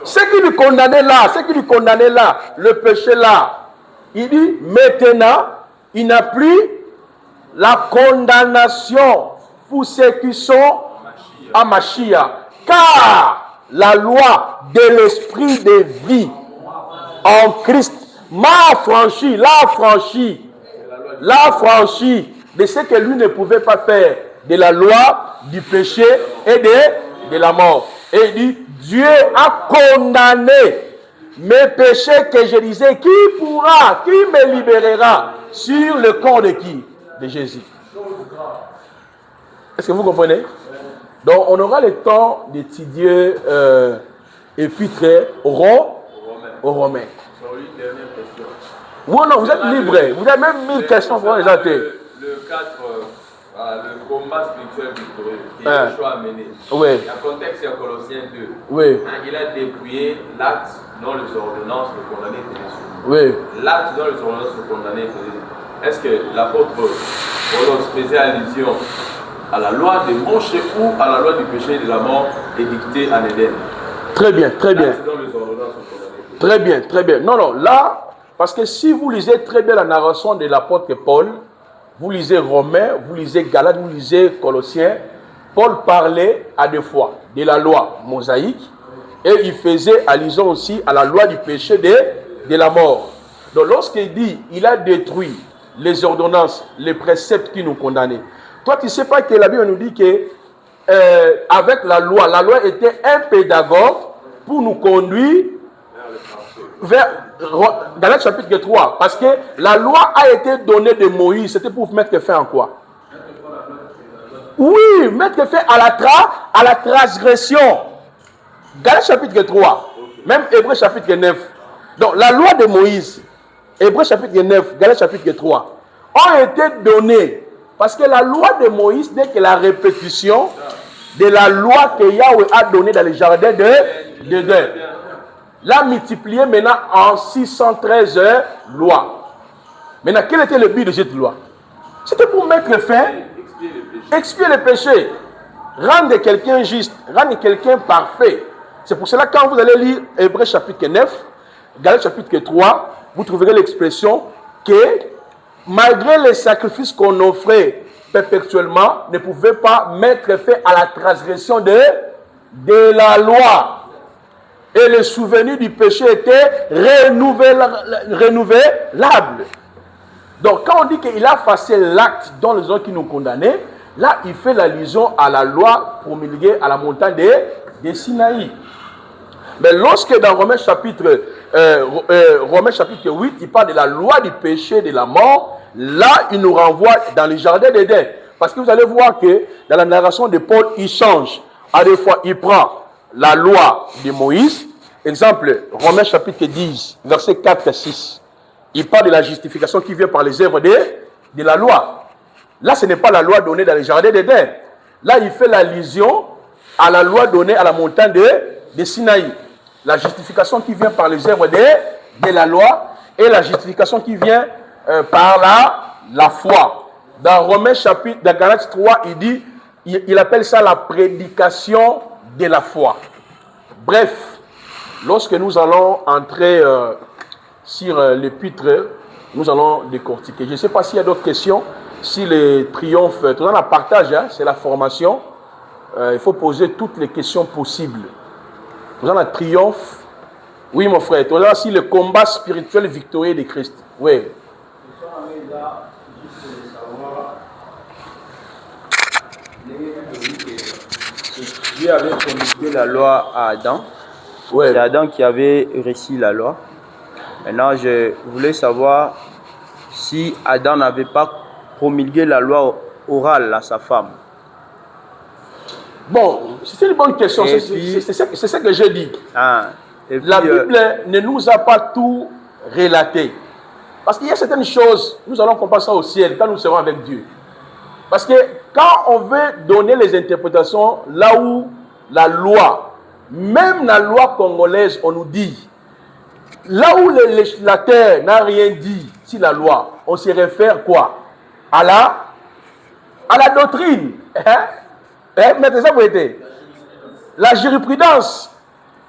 Ce qui lui condamnait là, le péché là, il dit, maintenant, il n'a plus la condamnation pour ceux qui sont à Mashiach. Car la loi de l'esprit de vie en Christ l'a franchi de ce que lui ne pouvait pas faire, de la loi, du péché et de la mort. Et il dit, Dieu a condamné mes péchés que je disais, qui me libérera sur le corps de qui? De Jésus. Est-ce que vous comprenez? Donc on aura le temps d'étudier Épître aux Romains. Oui, non, vous êtes libre. Vous avez même 1000 questions pour les athées. Le 4, le combat spirituel victorieux que Joshua a mené. Oui. Le contexte, c'est Colossiens 2. Oui. Il a dépouillé l'acte dont les ordonnances le condamnaient étaient sur. Oui. L'acte dont les ordonnances le condamnaient étaient. Est-ce que l'apôtre Paul faisait allusion à la loi de Moshe ou à la loi du péché et de la mort édictée en Éden? Très bien, très bien. Très bien, très bien. Non, non, là, parce que si vous lisez très bien la narration de l'apôtre Paul, vous lisez Romains, vous lisez Galates, vous lisez Colossiens, Paul parlait à deux fois de la loi mosaïque et il faisait allusion aussi à la loi du péché de la mort. Donc lorsqu'il dit, il a détruit les ordonnances, les préceptes qui nous condamnaient. Toi, tu ne sais pas que la Bible nous dit que avec la loi était un pédagogue pour nous conduire vers Galates chapitre 3. Parce que la loi a été donnée de Moïse. C'était pour mettre fin en quoi? Oui, mettre fin à la transgression. Galates chapitre 3. Même Hébreux chapitre 9. Donc la loi de Moïse, Hébreux chapitre 9, Galates chapitre 3, ont été données. Parce que la loi de Moïse n'est que la répétition de la loi que Yahweh a donnée dans le jardin d'Éden. L'a multiplié maintenant en 613 lois. Maintenant, quel était le but de cette loi? C'était pour mettre fin, expier le péché, rendre quelqu'un juste, rendre quelqu'un parfait. C'est pour cela que quand vous allez lire Hébreux chapitre 9, Galates chapitre 3, vous trouverez l'expression que malgré les sacrifices qu'on offrait perpétuellement, ne pouvait pas mettre fin à la transgression de la loi. Et le souvenir du péché était renouvelable. Donc quand on dit qu'il a effacé l'acte dans les hommes qui nous condamnaient, là il fait l'allusion à la loi promulguée à la montagne de Sinaï. Mais lorsque dans Romains chapitre 8, il parle de la loi du péché et de la mort, là il nous renvoie dans le jardin d'Éden. Parce que vous allez voir que dans la narration de Paul, il change. À des fois, il prend la loi de Moïse. Exemple, Romains chapitre 10, versets 4 à 6. Il parle de la justification qui vient par les œuvres de la loi. Là, ce n'est pas la loi donnée dans le jardin d'Éden. Là, il fait l'allusion à la loi donnée à la montagne de Sinaï. La justification qui vient par les œuvres de la loi et la justification qui vient par la foi. Dans Romains chapitre, dans Galates 3, il appelle ça la prédication de la foi. Bref, lorsque nous allons entrer sur l'épître, nous allons décortiquer. Je ne sais pas s'il y a d'autres questions. Si les triomphes, tout le monde partage, hein, c'est la formation. Il faut poser toutes les questions possibles. Nous avons un triomphe. Oui, mon frère. Tout là, si le combat spirituel victorieux de Christ. Oui. Dieu avait promulgué la loi à Adam. Ouais. C'est Adam qui avait réussi la loi. Maintenant, je voulais savoir si Adam n'avait pas promulgué la loi orale à sa femme. Bon, c'est une bonne question. C'est ce que j'ai dit. La Bible ne nous a pas tout relaté. Parce qu'il y a certaines choses, nous allons comparer ça au ciel quand nous serons avec Dieu. Parce que quand on veut donner les interprétations là où la loi, même la loi congolaise, on nous dit, là où le législateur n'a rien dit sur la loi, on se réfère quoi? À la doctrine. Mettez ça pour aider. La jurisprudence.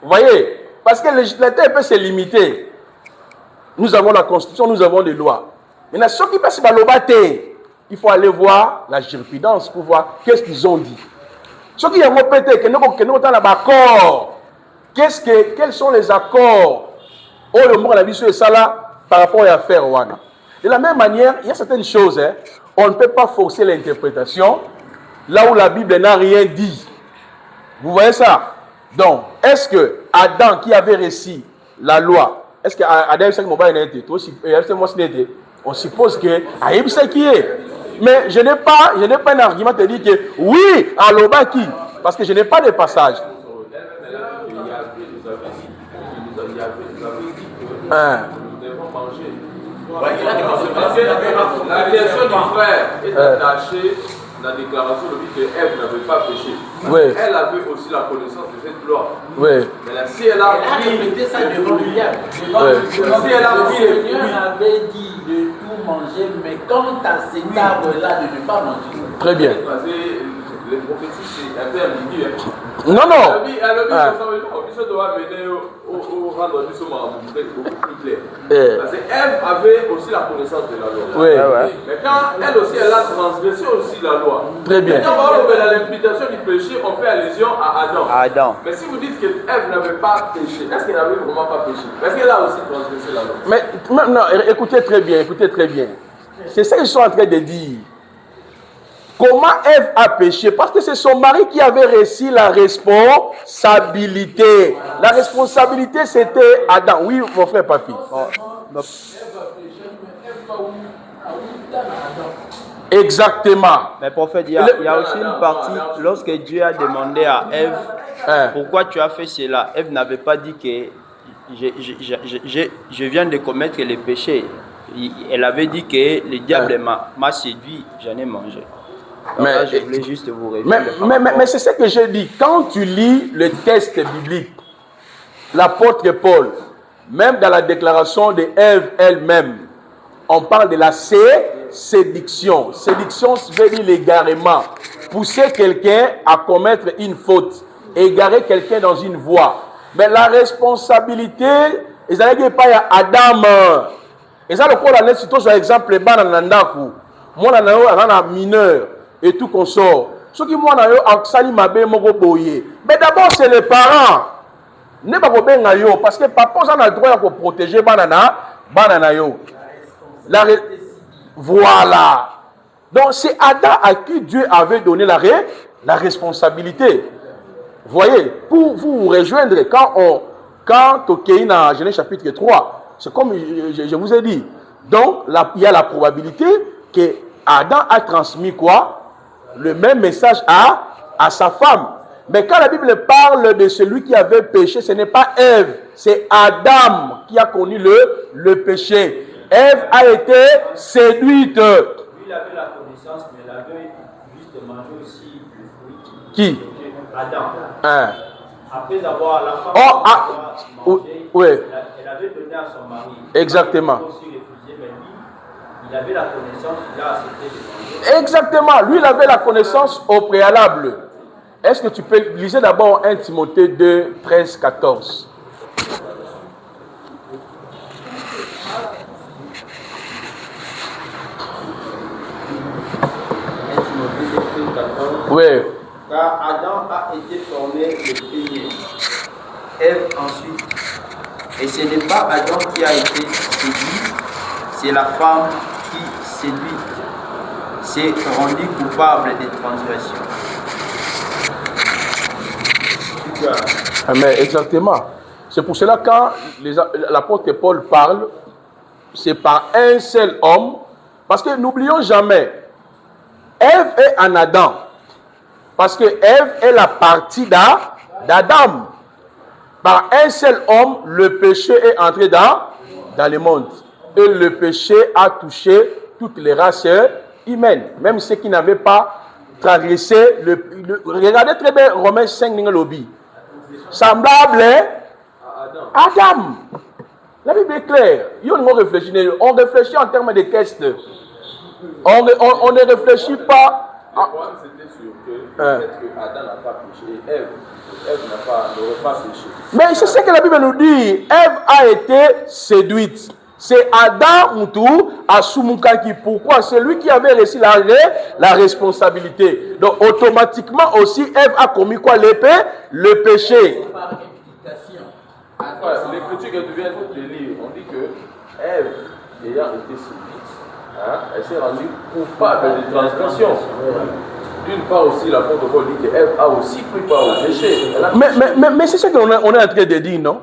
Vous voyez? Parce que le législateur peut se limiter. Nous avons la Constitution, nous avons les lois. Maintenant, ceux qui passent par l'obaté, il faut aller voir la jurisprudence pour voir qu'est-ce qu'ils ont dit. Ceux qui ont répété que nous avons un accord. Quels sont les accords? Oh, le monde a dit sur ça là par rapport à l'affaire Wana. De la même manière, il y a certaines choses, hein, on ne peut pas forcer l'interprétation là où la Bible n'a rien dit. Vous voyez ça? Donc, est-ce que Adam qui avait réussi la loi, est-ce que Adam on suppose que Aïb sait qui est. Mais je n'ai pas un argument te dire que oui, à l'Obaki, parce que je n'ai pas de passage. La version du frère est attachée la déclaration dit qu'Ève n'avait pas péché. Oui. Elle avait aussi la connaissance de cette loi. Oui. Mais là, si elle a répété ça devant le diable. Si elle a pris le Seigneur avait dit de tout manger, mais quant à cet arbre-là, de ne pas manger. Très bien. Les prophéties, c'est un peu ambigu. Non, non. On doit mener au rendre beaucoup plus clair. Parce qu'Ève avait aussi la connaissance de la loi. Oui. Mais quand elle aussi, elle a transgressé aussi la loi. Très bien. Mais quand on parle de l'imputation du péché, on fait allusion à Adam. Adam. Mais si vous dites qu'Ève n'avait pas péché, est-ce qu'elle n'avait vraiment pas péché? Parce qu'elle a aussi transgressé la loi. Mais maintenant, écoutez très bien, écoutez très bien. C'est ça qu'ils sont en train de dire. Comment Ève a péché? Parce que c'est son mari qui avait reçu la responsabilité. La responsabilité, c'était Adam. Oui, mon frère Papi. Exactement. Mais prophète, il y a aussi une partie, lorsque Dieu a demandé à Ève, pourquoi tu as fait cela? Ève n'avait pas dit que je viens de commettre le péché. Elle avait dit que le diable m'a séduit, j'en ai mangé. Mais là, je voulais juste vous révéler. Mais c'est ce que j'ai dit. Quand tu lis le texte biblique, l'apôtre Paul, même dans la déclaration de Ève elle-même, on parle de la séduction. Séduction veut dire l'égarement. Pousser quelqu'un à commettre une faute. Égarer quelqu'un dans une voie. Mais la responsabilité, ils n'avaient pas à Adam. Et ça, le Paul a surtout sur l'exemple, les bananandaku. Moi, on a mineur. Et tout consort. Ce qui moi mais d'abord c'est les parents. Ne pas parce que papa a le droit de protéger banana yo. Voilà. Donc c'est Adam à qui Dieu avait donné la responsabilité. Voyez, pour vous rejoindre quand Tokéi dans Genèse chapitre 3, c'est comme je vous ai dit. Donc il y a la probabilité que Adam a transmis quoi? Le même message à sa femme. Mais quand la Bible parle de celui qui avait péché, ce n'est pas Ève, c'est Adam qui a connu le péché. Ève a été séduite. Lui, il avait la connaissance, mais il avait juste mangé aussi le fruit. Qui? Adam. Après avoir la femme mangé, elle avait donné à son mari. Exactement. Il avait la connaissance, il a accepté de manger. Exactement. Lui, il avait la connaissance au préalable. Est-ce que tu peux lire d'abord 1 Timothée 2, 13, 14. Oui. Car Adam a été formé le premier, Ève ensuite. Et ce n'est pas Adam qui a été séduit, c'est la femme qui séduit, s'est rendue coupable de transgression. Mais exactement. C'est pour cela quand l'apôtre Paul parle, c'est par un seul homme. Parce que n'oublions jamais, Ève est en Adam. Parce que Ève est la partie d'Adam. Par un seul homme, le péché est entré dans le monde. Et le péché a touché toutes les races humaines. Même ceux qui n'avaient pas transgressé. Regardez très bien Romains 5, lobby. Semblable à Adam. La Bible est claire. On réfléchit en termes de texte. On ne réfléchit pas. Le problème c'était sur le fait que Adam n'a pas péché et Ève n'aurait pas péché. Mais c'est ce que la Bible nous dit. Ève a été séduite. C'est Adam Moutou à Soumukaki. Pourquoi? C'est lui qui avait reçu la responsabilité. Donc automatiquement aussi, Ève a commis quoi? Le péché. L'écriture que tu viens de lire, on dit que Ève, ayant été séduite, elle s'est rendue coupable de transgression. D'une part aussi, l'apôtre Paul dit qu'Ève a aussi pris part au péché. Mais c'est ce qu'on est en train de dire, non?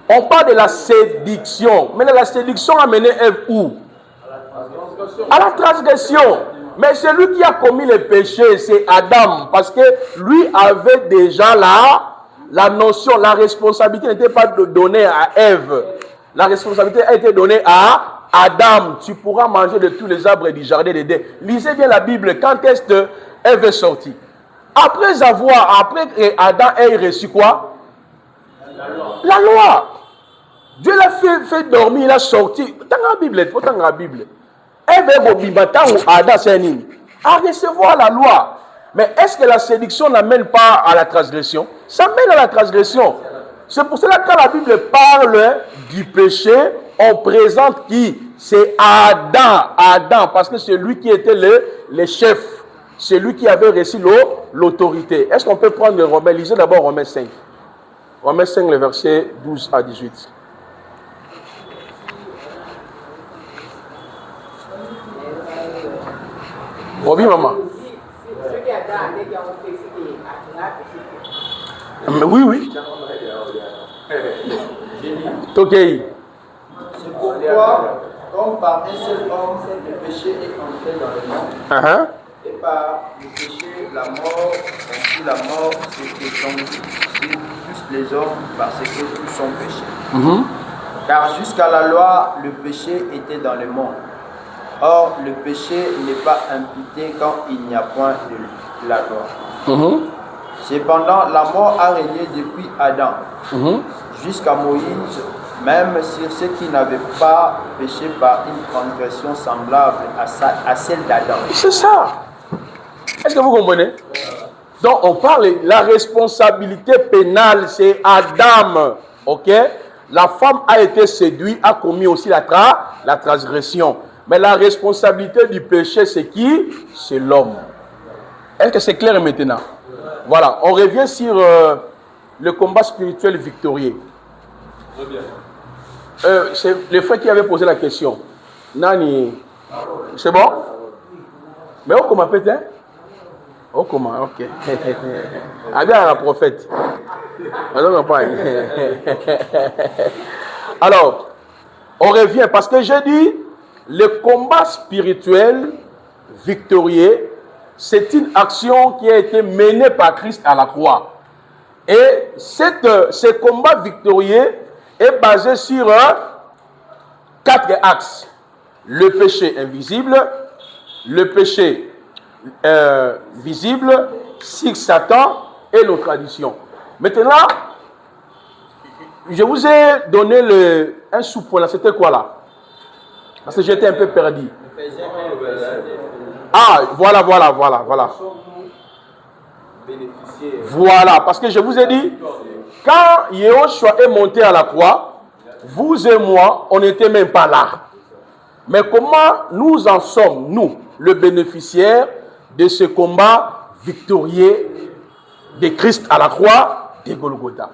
On parle de la séduction. Mais la séduction a mené Ève où? À la transgression. Mais celui qui a commis le péché, c'est Adam. Parce que lui avait déjà la notion, la responsabilité n'était pas donnée à Ève. La responsabilité a été donnée à Adam, tu pourras manger de tous les arbres du jardin d'Éden. Lisez bien la Bible. Quand est-ce qu'Ève est sortie? Après que Adam ait reçu quoi? La loi. Dieu l'a fait dormir, il a sorti. Dans la Bible, dans la Bible. Ève est Adam, c'est à recevoir la loi. Mais est-ce que la séduction n'amène pas à la transgression? Ça mène à la transgression. C'est pour cela que quand la Bible parle du péché, on présente qui? C'est Adam. Adam, parce que c'est lui qui était le chef. C'est lui qui avait reçu l'autorité. Est-ce qu'on peut prendre le Romains? Lisez d'abord Romains 5. Romains 5, le verset 12 à 18. Robi, maman. Oui. Tokei. C'est pourquoi, comme par un seul homme, le péché est entré dans le monde, et par le péché, la mort, ainsi la mort s'est étendue sur tous les hommes parce que tous sont péchés. Car jusqu'à la loi, le péché était dans le monde. Or, le péché n'est pas imputé quand il n'y a point de la loi. Cependant, la mort a régné depuis Adam jusqu'à Moïse, même sur ceux qui n'avaient pas péché par une transgression semblable à celle d'Adam. C'est ça. Est-ce que vous comprenez? Donc, on parle, la responsabilité pénale, c'est Adam. Ok? La femme a été séduite, a commis aussi la transgression. Mais la responsabilité du péché, c'est qui? C'est l'homme. Est-ce que c'est clair maintenant? Voilà, on revient sur le combat spirituel victorieux. C'est le frère qui avait posé la question. Nani, c'est bon? Mais on comment peut-être? Oh comment? Ok. Ah bien la prophète. Alors, on revient parce que j'ai dit le combat spirituel victorieux, c'est une action qui a été menée par Christ à la croix. Et ce combat victorieux est basé sur 4 axes. Le péché invisible, le péché visible, sur Satan et nos traditions. Maintenant, je vous ai donné un sous-point là. C'était quoi là? Parce que j'étais un peu perdu. Ah, voilà. Voilà, parce que je vous ai dit, quand Yehoshua est monté à la croix, vous et moi, on n'était même pas là. Mais comment nous en sommes, nous, le bénéficiaire de ce combat victorieux de Christ à la croix de Golgotha?